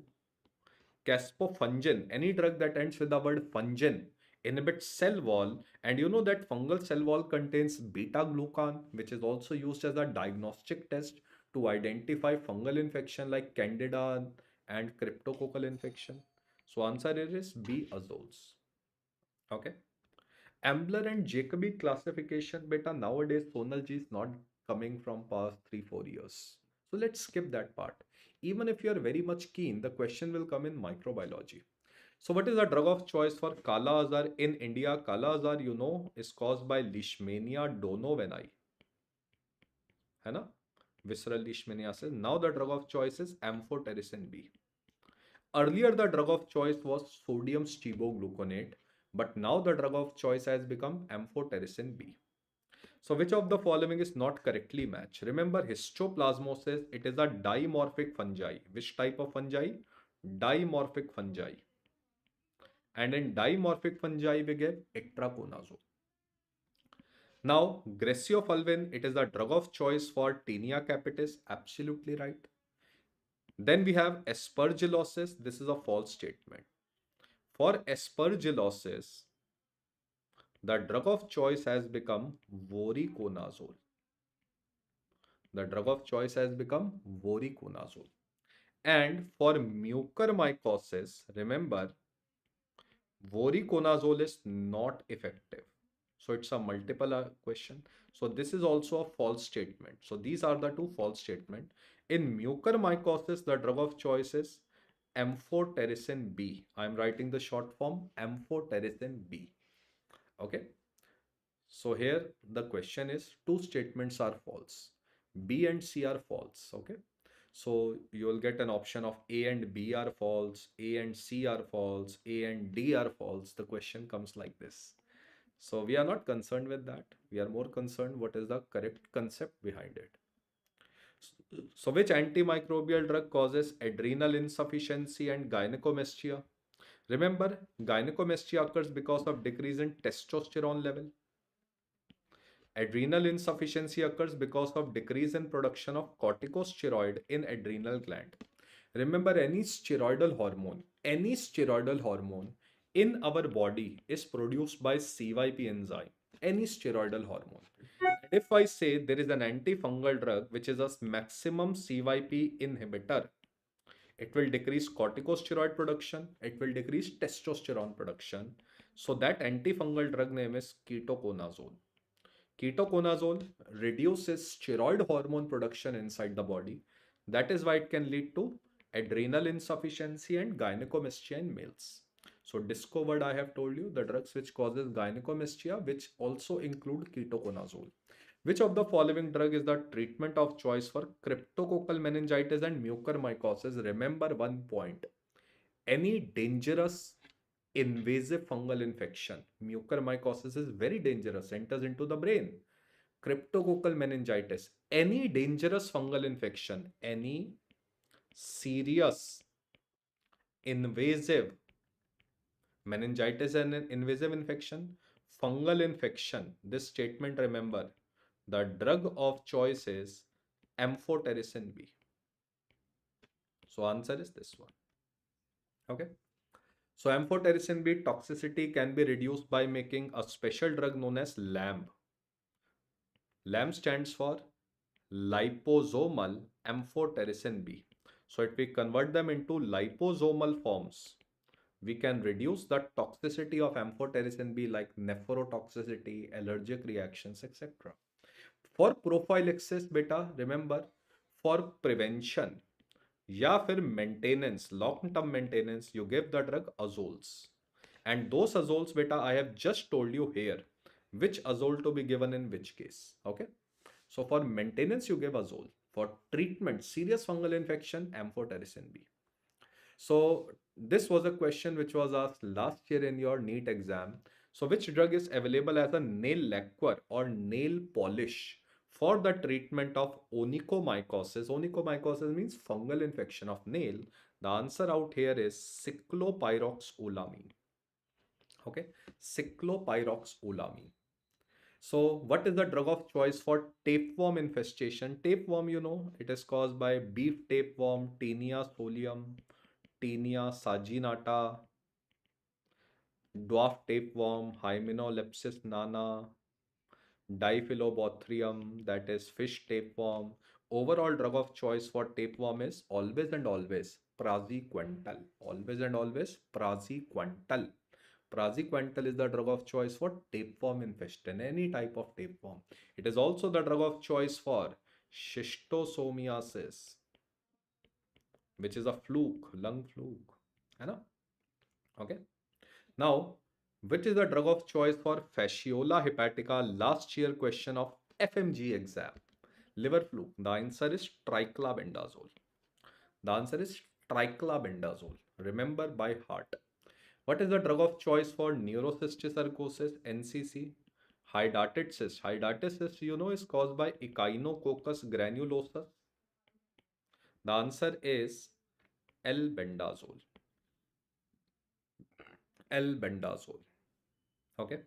Caspofungin, any drug that ends with the word fungin, inhibits cell wall. And you know that fungal cell wall contains beta glucan, which is also used as a diagnostic test to identify fungal infection like candida and cryptococcal infection. So answer here is B, azoles. Okay. Ambler and Jacobi classification, beta, nowadays Sonal G is not coming from past 3-4 years. So let's skip that part. Even if you are very much keen, the question will come in microbiology. So what is the drug of choice for Kala-azar in India? Kala-azar, you know, is caused by Leishmania donovani. है ना? Visceral leishmaniasis. Now the drug of choice is amphotericin B. Earlier the drug of choice was sodium stevogluconate, but now the drug of choice has become amphotericin B. So which of the following is not correctly matched? Remember histoplasmosis, it is a dimorphic fungi. Which type of fungi? Dimorphic fungi. And in dimorphic fungi we get itraconazole. Now graciofulvin, it is the drug of choice for tinea capitis. Absolutely right. Then we have aspergillosis. This is a false statement. For aspergillosis, the drug of choice has become voriconazole. The drug of choice has become voriconazole. And for mucormycosis, remember, voriconazole is not effective. So it's a multiple question. So this is also a false statement. So these are the two false statements. In mucormycosis, the drug of choice is amphotericin B. I am writing the short form amphotericin B. Okay. So here the question is two statements are false. B and C are false. Okay. So you will get an option of A and B are false, A and C are false, A and D are false. The question comes like this. So we are not concerned with that. We are more concerned what is the correct concept behind it. So which antimicrobial drug causes adrenal insufficiency and gynecomastia? Remember, gynecomastia occurs because of decrease in testosterone level. Adrenal insufficiency occurs because of decrease in production of corticosteroid in adrenal gland. Remember, any steroidal hormone in our body is produced by CYP enzyme. Any steroidal hormone. If I say there is an antifungal drug which is a maximum CYP inhibitor, it will decrease corticosteroid production, it will decrease testosterone production. So that antifungal drug name is ketoconazole. Ketoconazole reduces steroid hormone production inside the body. That is why it can lead to adrenal insufficiency and gynecomastia in males. So disco word I have told you, the drugs which causes gynecomastia, which also include ketoconazole. Which of the following drug is the treatment of choice for cryptococcal meningitis and mucormycosis? Remember one point. Any dangerous invasive fungal infection, mucormycosis is very dangerous, enters into the brain. Cryptococcal meningitis, any dangerous fungal infection, any serious invasive meningitis and an invasive infection fungal infection, this statement remember, the drug of choice is amphotericin B. So answer is this one. Okay. So amphotericin B toxicity can be reduced by making a special drug known as LAMB. LAMB stands for liposomal amphotericin B. So if we convert them into liposomal forms, we can reduce the toxicity of amphotericin B like nephrotoxicity, allergic reactions, etc. For prophylaxis, beta, remember, for prevention या फिर maintenance, long-term maintenance, you give the drug azoles. And those azoles, beta, I have just told you here which azole to be given in which case. Okay. So for maintenance, you give azole. For treatment, serious fungal infection, amphotericin B. So this was a question which was asked last year in your NEET exam. So which drug is available as a nail lacquer or nail polish for the treatment of onychomycosis? Onychomycosis means fungal infection of nail. The answer out here is cyclopyroxolamine. Okay, cyclopyroxolamine. So what is the drug of choice for tapeworm infestation? Tapeworm, you know, it is caused by beef tapeworm, Taenia solium, Taenia saginata, dwarf tapeworm, Hymenoplepsis nana, Diphyllobothrium, that is fish tapeworm. Overall drug of choice for tapeworm is always and always praziquantel. Always and always praziquantel. Praziquantel is the drug of choice for tapeworm infection, any type of tapeworm. It is also the drug of choice for schistosomiasis, which is a fluke, lung fluke. है ना? Okay. Now, which is the drug of choice for fasciola hepatica? Last year question of FMG exam. Liver fluke. The answer is triclabendazole. The answer is triclabendazole. Remember by heart. What is the drug of choice for neurocysticercosis, NCC? Hydatid cyst. Hydatid cyst, you know, is caused by Echinococcus granulosus. The answer is L-bendazole. L-bendazole. Okay.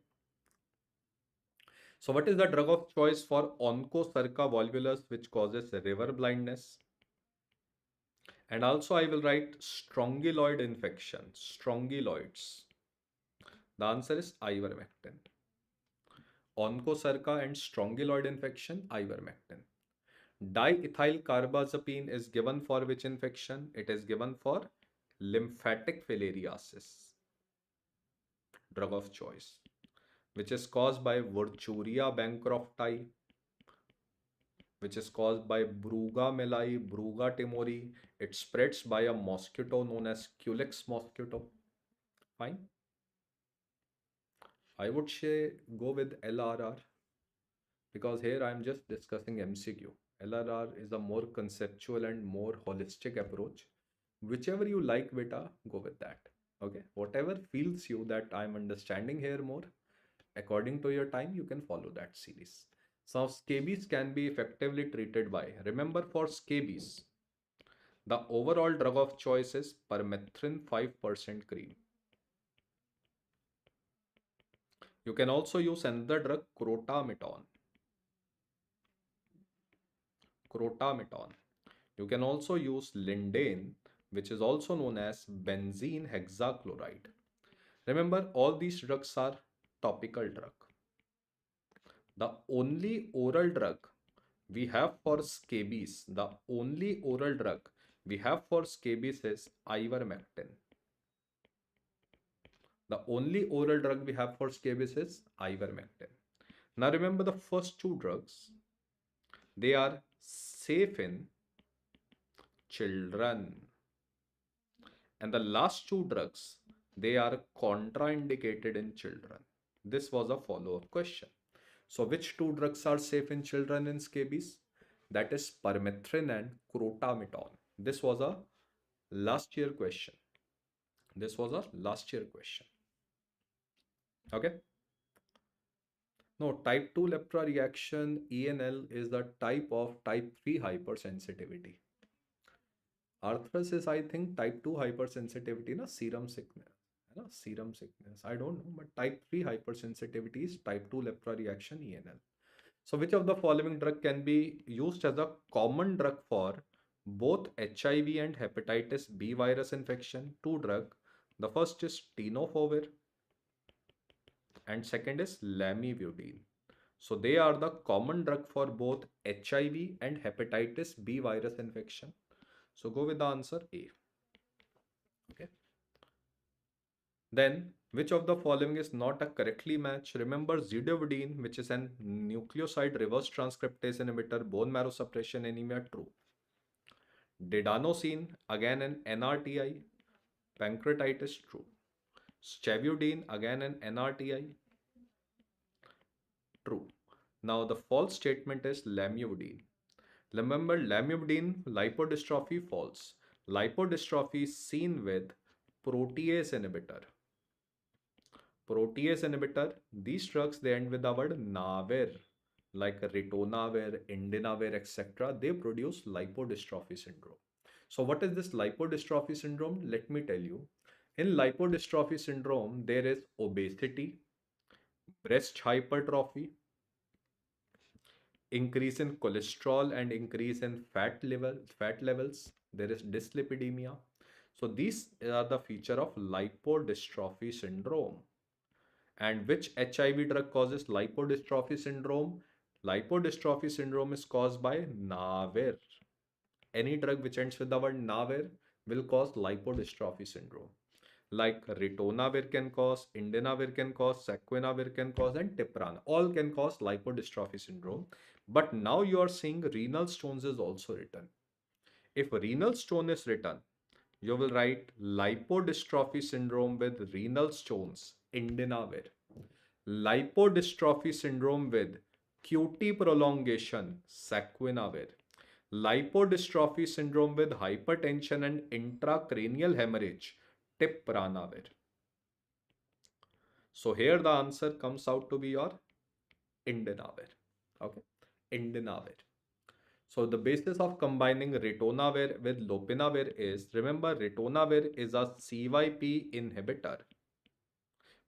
So what is the drug of choice for onchocerca volvulus, which causes river blindness? And also I will write strongyloid infection. Strongyloids. The answer is ivermectin. Onchocerca and strongyloid infection, ivermectin. Diethyl carbazepine is given for which infection? It is given for lymphatic filariasis. Drug of choice, which is caused by Wuertsuria bancrofti, which is caused by Bruga melai, Bruga timori. It spreads by a mosquito known as Culex mosquito. Fine. I would say go with LRR because here I am just discussing MCQ. LRR is a more conceptual and more holistic approach. Whichever you like, beta, go with that. Okay. Whatever feels you that I'm understanding here more, according to your time, you can follow that series. So scabies can be effectively treated by, remember for scabies, the overall drug of choice is permethrin 5% cream. You can also use another drug, crotameton. Crotameton. You can also use lindane, which is also known as benzene hexachloride. Remember, all these drugs are topical drug. The only oral drug we have for scabies, the only oral drug we have for scabies is ivermectin. The only oral drug we have for scabies is ivermectin. Now remember the first two drugs, they are safe in children. And the last two drugs, they are contraindicated in children. This was a follow-up question. So which two drugs are safe in children in scabies? That is permethrin and crotameton. This was a last year question. This was a last year question. Okay. No, type 2 lepra reaction, ENL, is the type of type 3 hypersensitivity. Arthritis is, I think, type 2 hypersensitivity, na, serum sickness. Serum sickness. I don't know, but type 3 hypersensitivity is type 2 lepra reaction ENL. So which of the following drug can be used as a common drug for both HIV and hepatitis B virus infection? Two drug. The first is tenofovir and second is lamivudine. So they are the common drug for both HIV and hepatitis B virus infection. So go with the answer A. Okay. Then, which of the following is not a correctly match? Remember zidovudine, which is an nucleoside reverse transcriptase inhibitor, bone marrow suppression anemia, true. Didanosine, again an NRTI, pancreatitis, true. Stavudine, again an NRTI, true. Now the false statement is lamivudine. Remember lamivudine, lipodystrophy, false. Lipodystrophy is seen with protease inhibitor. Protease inhibitor, these drugs they end with the word navir, like ritonavir, indinavir, etc. They produce lipodystrophy syndrome. So what is this lipodystrophy syndrome? Let me tell you. In lipodystrophy syndrome, there is obesity, breast hypertrophy, increase in cholesterol and increase in fat levels. There is dyslipidemia. So these are the feature of lipodystrophy syndrome. And which HIV drug causes lipodystrophy syndrome? Lipodystrophy syndrome is caused by navir. Any drug which ends with the word navir will cause lipodystrophy syndrome. Like ritonavir can cause, indinavir can cause, saquinavir can cause, and tipran. All can cause lipodystrophy syndrome. But now you are seeing renal stones is also written. If renal stone is written, you will write lipodystrophy syndrome with renal stones, indinavir. Lipodystrophy syndrome with QT prolongation, saquinavir. Lipodystrophy syndrome with hypertension and intracranial hemorrhage, tipranavir. So here the answer comes out to be your indinavir. Okay, indinavir. So the basis of combining ritonavir with lopinavir is, remember ritonavir is a CYP inhibitor.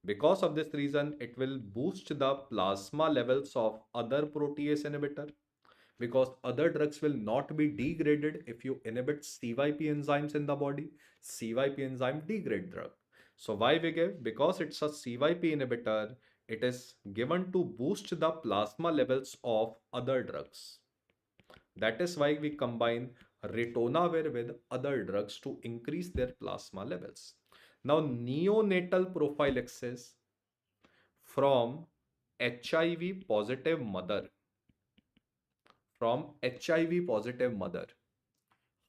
Because of this reason, it will boost the plasma levels of other protease inhibitor, because other drugs will not be degraded if you inhibit CYP enzymes in the body. CYP enzyme degrade drug. So why we give? Because it's a CYP inhibitor, it is given to boost the plasma levels of other drugs. That is why we combine ritonavir with other drugs to increase their plasma levels. Now, neonatal prophylaxis from HIV positive mother. From HIV positive mother.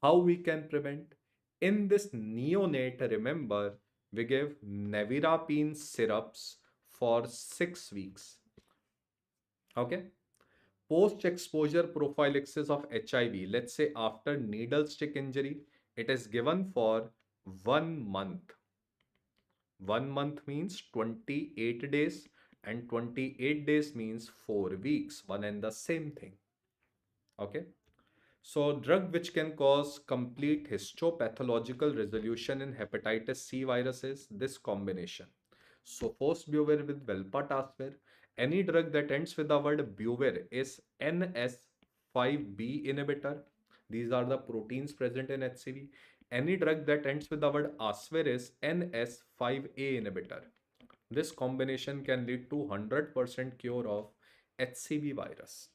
How we can prevent? In this neonate, remember, we give nevirapine syrups for 6 weeks. Okay. Post-exposure prophylaxis of HIV, let's say after needle stick injury, it is given for 1 month. 1 month means 28 days and 28 days means 4 weeks, one and the same thing. Okay. So drug which can cause complete histopathological resolution in hepatitis C viruses, this combination. So fosbuvir with velpatasvir. Any drug that ends with the word buvir is NS5B inhibitor. These are the proteins present in HCV. Any drug that ends with the word asvir is NS5A inhibitor. This combination can lead to 100% cure of HCV virus.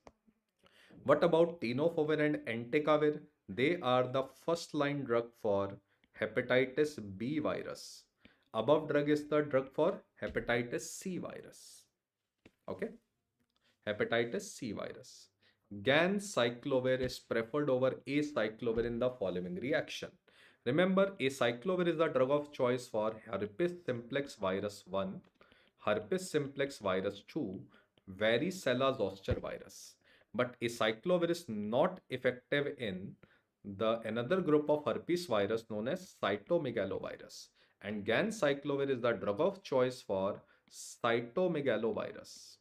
What about tenofovir and entecavir? They are the first line drug for hepatitis B virus. Above drug is the drug for hepatitis C virus. Okay, hepatitis C virus. Ganciclovir is preferred over acyclovir in the following reaction. Remember, acyclovir is the drug of choice for herpes simplex virus 1, herpes simplex virus 2, varicella zoster virus. But acyclovir is not effective in the another group of herpes virus known as cytomegalovirus. And ganciclovir is the drug of choice for cytomegalovirus.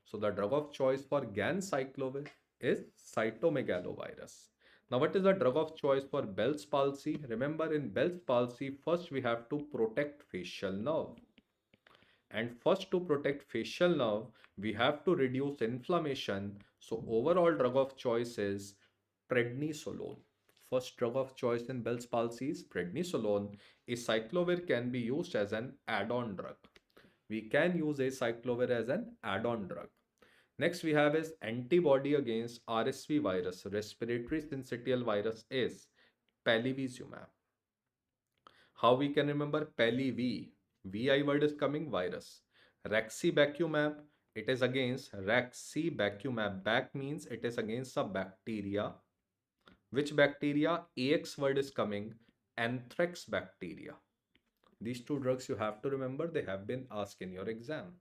So the drug of choice for ganciclovir is cytomegalovirus. Now, what is the drug of choice for Bell's palsy? Remember, in Bell's palsy, first we have to protect facial nerve. And first, to protect facial nerve, we have to reduce inflammation. So, overall drug of choice is prednisolone. First drug of choice in Bell's palsy is prednisolone. Acyclovir can be used as an add-on drug. We can use acyclovir as an add-on drug. Next we have is antibody against RSV virus, respiratory syncytial virus is palivizumab. How we can remember paliv? VI word is coming virus. Raxibacumab, it is against raxibacumab. Bac means it is against a bacteria. Which bacteria? AX word is coming, anthrax bacteria. These two drugs you have to remember, they have been asked in your exam.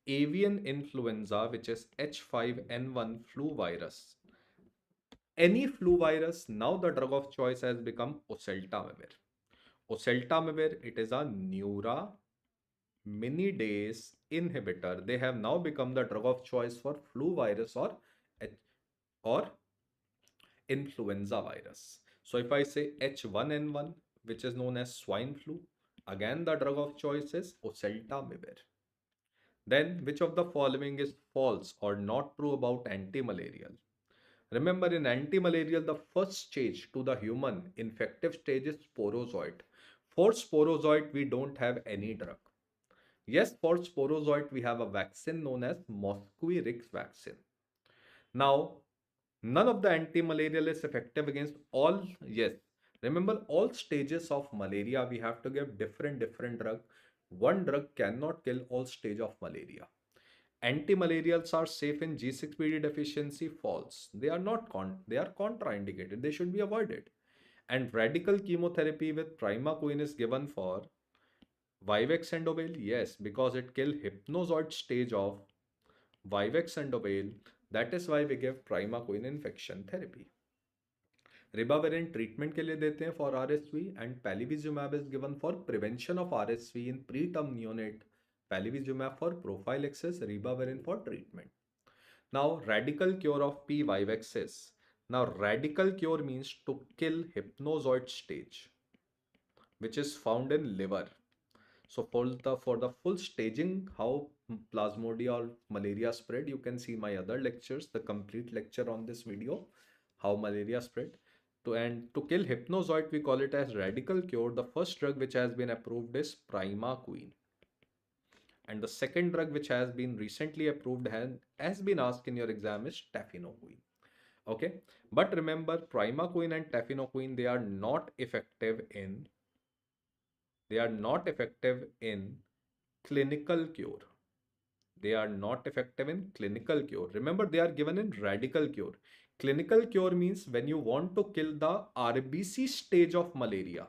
Avian influenza, which is H5N1 flu virus. Any flu virus, now the drug of choice has become oseltamivir. Oseltamivir, it is a neuraminidase inhibitor. They have now become the drug of choice for flu virus or influenza virus. So if I say H1N1, which is known as swine flu, again the drug of choice is oseltamivir. Then which of the following is false or not true about antimalarial? Remember, in antimalarial, the first stage to the human infective stage is sporozoite. For sporozoite, we don't have any drug. Yes, for sporozoite, we have a vaccine known as Mosquirix vaccine. Now, none of the antimalarial is effective against all. Yes, remember, all stages of malaria, we have to give different drug. One drug cannot kill all stage of malaria. Antimalarials are safe in G6PD deficiency. False. They are not they are contraindicated. They should be avoided. And radical chemotherapy with primaquine is given for Vivex and ovale. Yes, because it kills hypnozoid stage of Vivex and ovale. That is why we give primaquine infection therapy. Ribavirin treatment के लिए देते हैं for RSV and palivizumab is given for prevention of RSV in preterm neonate. Palivizumab for prophylaxis, ribavirin for treatment. Now, radical cure of P. vivaxis. Now, radical cure means to kill hypnozoid stage, which is found in liver. So, for the full staging, how plasmodia or malaria spread, you can see my other lectures, the complete lecture on this video, how malaria spread. To kill hypnozoid, we call it as radical cure. The first drug which has been approved is primaquine. And the second drug which has been recently approved has been asked in your exam is tafenoquine. Okay, but remember, primaquine and tafenoquine, they are not effective in clinical cure. They are not effective in clinical cure. Remember, they are given in radical cure. Clinical cure means when you want to kill the RBC stage of malaria.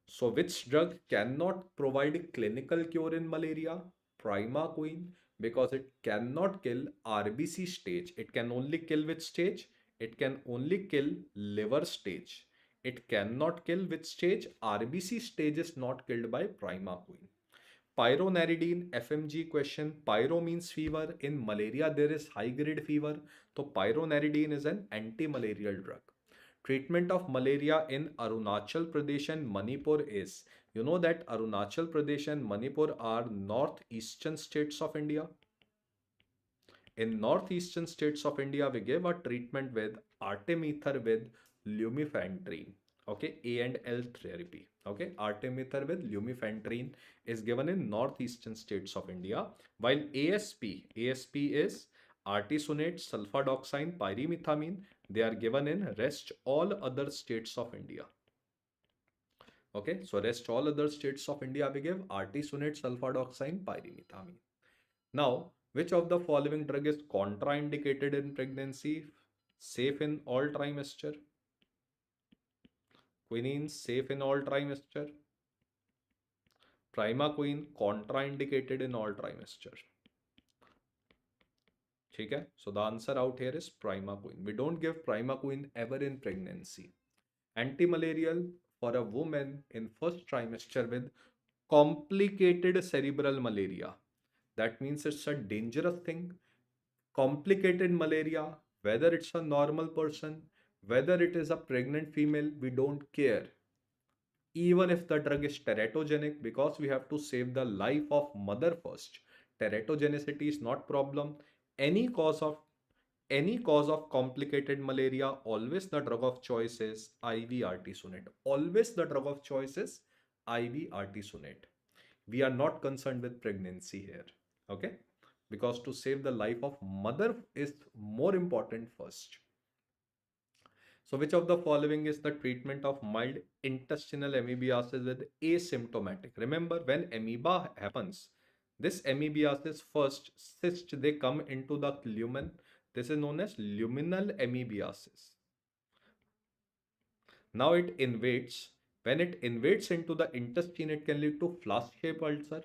So which drug cannot provide clinical cure in malaria? Primaquine, because it cannot kill RBC stage. It can only kill which stage? It can only kill liver stage. It cannot kill which stage? RBC stage is not killed by primaquine. Pyronaridine FMG question. Pyro means fever. In malaria, there is high grade fever. So pyronaridine is an anti-malarial drug. Treatment of malaria in Arunachal Pradesh and Manipur is, you know that Arunachal Pradesh and Manipur are northeastern states of India. In northeastern states of India, we give a treatment with artemether with lumefantrine. Okay, A and L therapy. Okay, artemether with lumefantrine is given in northeastern states of India, while ASP is artesunate sulfadoxine pyrimethamine. They are given in rest all other states of India. Okay, so rest all other states of India we give artesunate sulfadoxine pyrimethamine. Now, which of the following drug is contraindicated in pregnancy? Safe in all trimester. Quinine safe in all trimester. Primaquine contraindicated in all trimester. Okay, so the answer out here is primaquine. We don't give primaquine ever in pregnancy. Antimalarial for a woman in first trimester with complicated cerebral malaria. That means it's a dangerous thing. Complicated malaria, whether it's a normal person, Whether it is a pregnant female, we don't care. Even if the drug is teratogenic, because we have to save the life of mother first. Teratogenicity is not problem. Any cause of any cause of complicated malaria, always the drug of choice is IV artesunate. Always the drug of choice is IV artesunate. We are not concerned with pregnancy here. Okay? Because to save the life of mother is more important first. So which of the following is the treatment of mild intestinal amoebiasis with asymptomatic? Remember, when amoeba happens, this amoebiasis first cyst, they come into the lumen. This is known as luminal amoebiasis. Now it invades. When it invades into the intestine, it can lead to flask-shaped ulcer.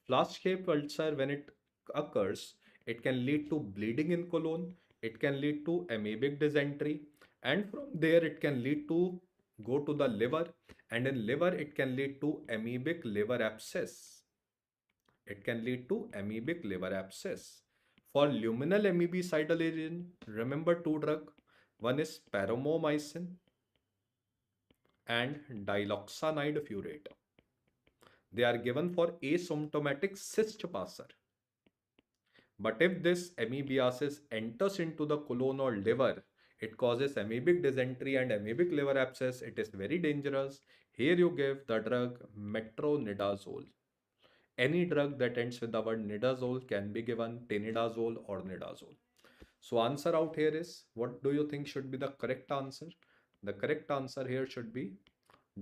Flask-shaped ulcer, when it occurs, it can lead to bleeding in colon. It can lead to amoebic dysentery, and from there it can lead to go to the liver, and in liver it can lead to amoebic liver abscess. It can lead to amoebic liver abscess. For luminal amoebicidal agent, remember two drugs. One is paromomycin and diloxanide furoate. They are given for asymptomatic cyst passer. But if this amoebiasis enters into the colon or liver, it causes amoebic dysentery and amoebic liver abscess. It is very dangerous. Here you give the drug metronidazole. Any drug that ends with the word nidazole can be given tinidazole or nidazole. So answer out here is, what do you think should be the correct answer? The correct answer here should be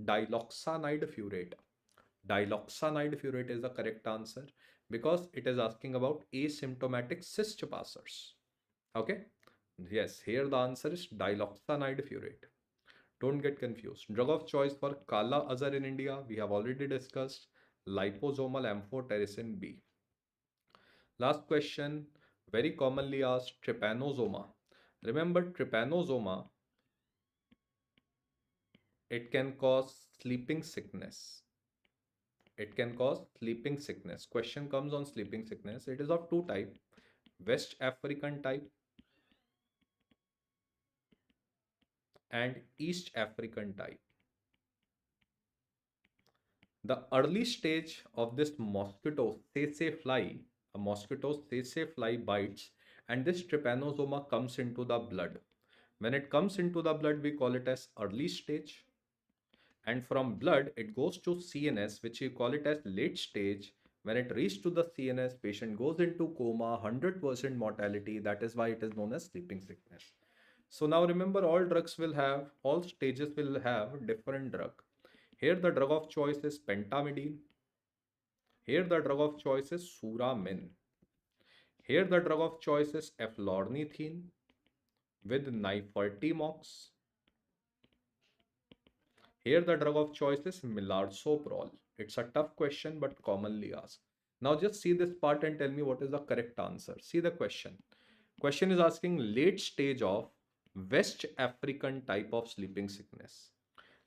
diloxanide furoate. Diloxanide furoate is the correct answer because it is asking about asymptomatic cyst passers. Okay. Yes, here the answer is diloxanide furoate. Don't get confused. Drug of choice for Kala-azar in India, we have already discussed liposomal amphotericin B. Last question, very commonly asked, trypanosoma. Remember, trypanosoma, it can cause sleeping sickness. It can cause sleeping sickness. Question comes on sleeping sickness. It is of two types, West African type and East African type. The early stage of this mosquito tsetse fly, a mosquito tsetse fly bites, and this trypanosoma comes into the blood. When it comes into the blood, we call it as early stage. And from blood, it goes to CNS, which we call it as late stage. When it reaches to the CNS, patient goes into coma, 100% mortality. That is why it is known as sleeping sickness. So now remember, all stages will have different drug. Here the drug of choice is pentamidine. Here the drug of choice is suramin. Here the drug of choice is eflornithine with nifurtimox. Here the drug of choice is millarsoprol. It's a tough question but commonly asked. Now just see this part and tell me what is the correct answer. See the question. Question is asking late stage of West African type of sleeping sickness.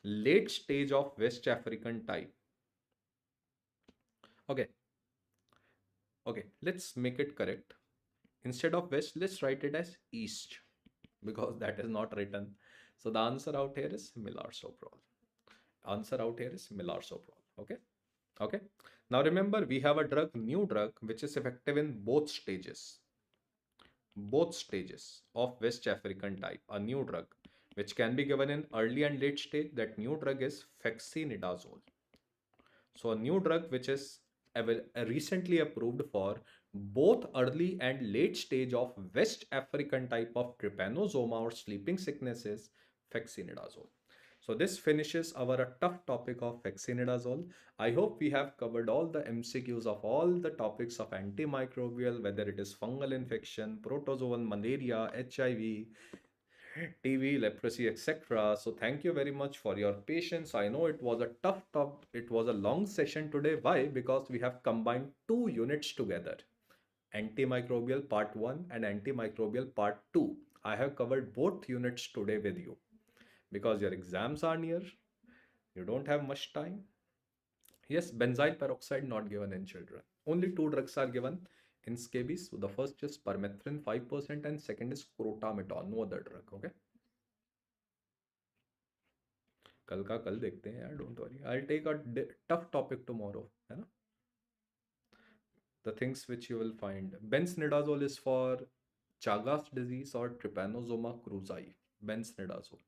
Late stage of West African type. Okay. Okay, let's make it correct. Instead of West, let's write it as East because that is not written. So the answer out here is millarsoprol. Answer out here is millarsoprol. Okay. Okay. Now remember, we have a drug, new drug, which is effective in both stages. Both stages of West African type. A new drug, which can be given in early and late stage. That new drug is fexinidazole. So a new drug which is recently approved for both early and late stage of West African type of trypanosoma or sleeping sickness is fexinidazole. So this finishes our tough topic of fexinidazole. I hope we have covered all the MCQs of all the topics of antimicrobial, whether it is fungal infection, protozoan, malaria, HIV, TB, leprosy, etc. So thank you very much for your patience. I know it was a tough top. It was a long session today. Why? Because we have combined two units together. Antimicrobial part 1 and antimicrobial part 2. I have covered both units today with you. Because your exams are near, you don't have much time. Yes, benzyl peroxide not given in children. Only two drugs are given in scabies. So the first is permethrin 5% and second is crotameton, no other drug. Okay. कल का कल देखते हैं यार, don't worry, I will take a tough topic tomorrow, है ना. The things which you will find. Bensnidazole is for Chagas disease or Trypanosoma cruzi. Bensnidazole.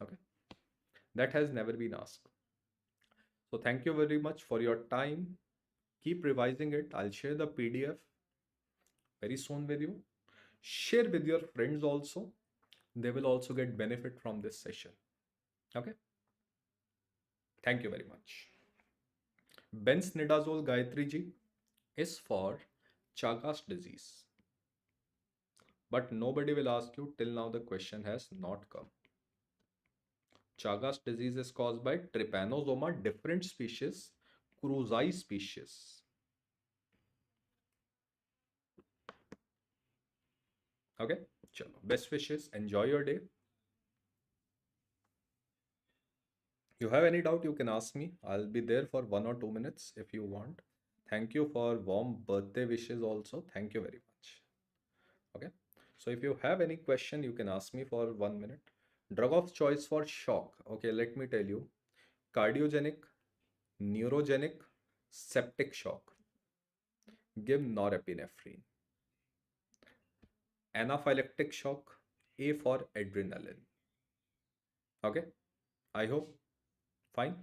Okay. That has never been asked. So thank you very much for your time. Keep revising it. I'll share the PDF very soon with you. Share with your friends also. They will also get benefit from this session. Okay. Thank you very much. Bensnidazole Gayatri ji is for Chagas disease. But nobody will ask you till now, the question has not come. Chagas disease is caused by Trypanosoma different species, cruzi species. Okay, chalo. Best wishes. Enjoy your day. You have any doubt, you can ask me. I'll be there for 1 or 2 minutes if you want. Thank you for warm birthday wishes also. Thank you very much. Okay. So if you have any question, you can ask me for 1 minute. Drug of choice for shock. Okay, let me tell you. Cardiogenic, neurogenic, septic shock. Give norepinephrine. Anaphylactic shock, A for adrenaline. Okay, I hope fine.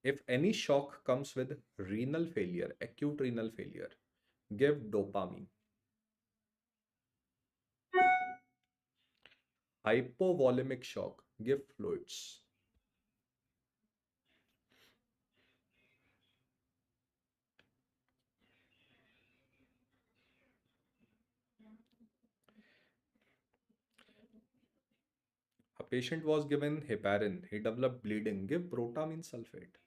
If any shock comes with renal failure, acute renal failure, give dopamine. Hypovolemic shock, give fluids. A patient was given heparin, he developed bleeding, give protamine sulfate.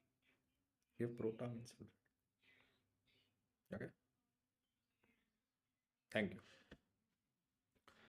Give protamine sulfate. Okay, thank you.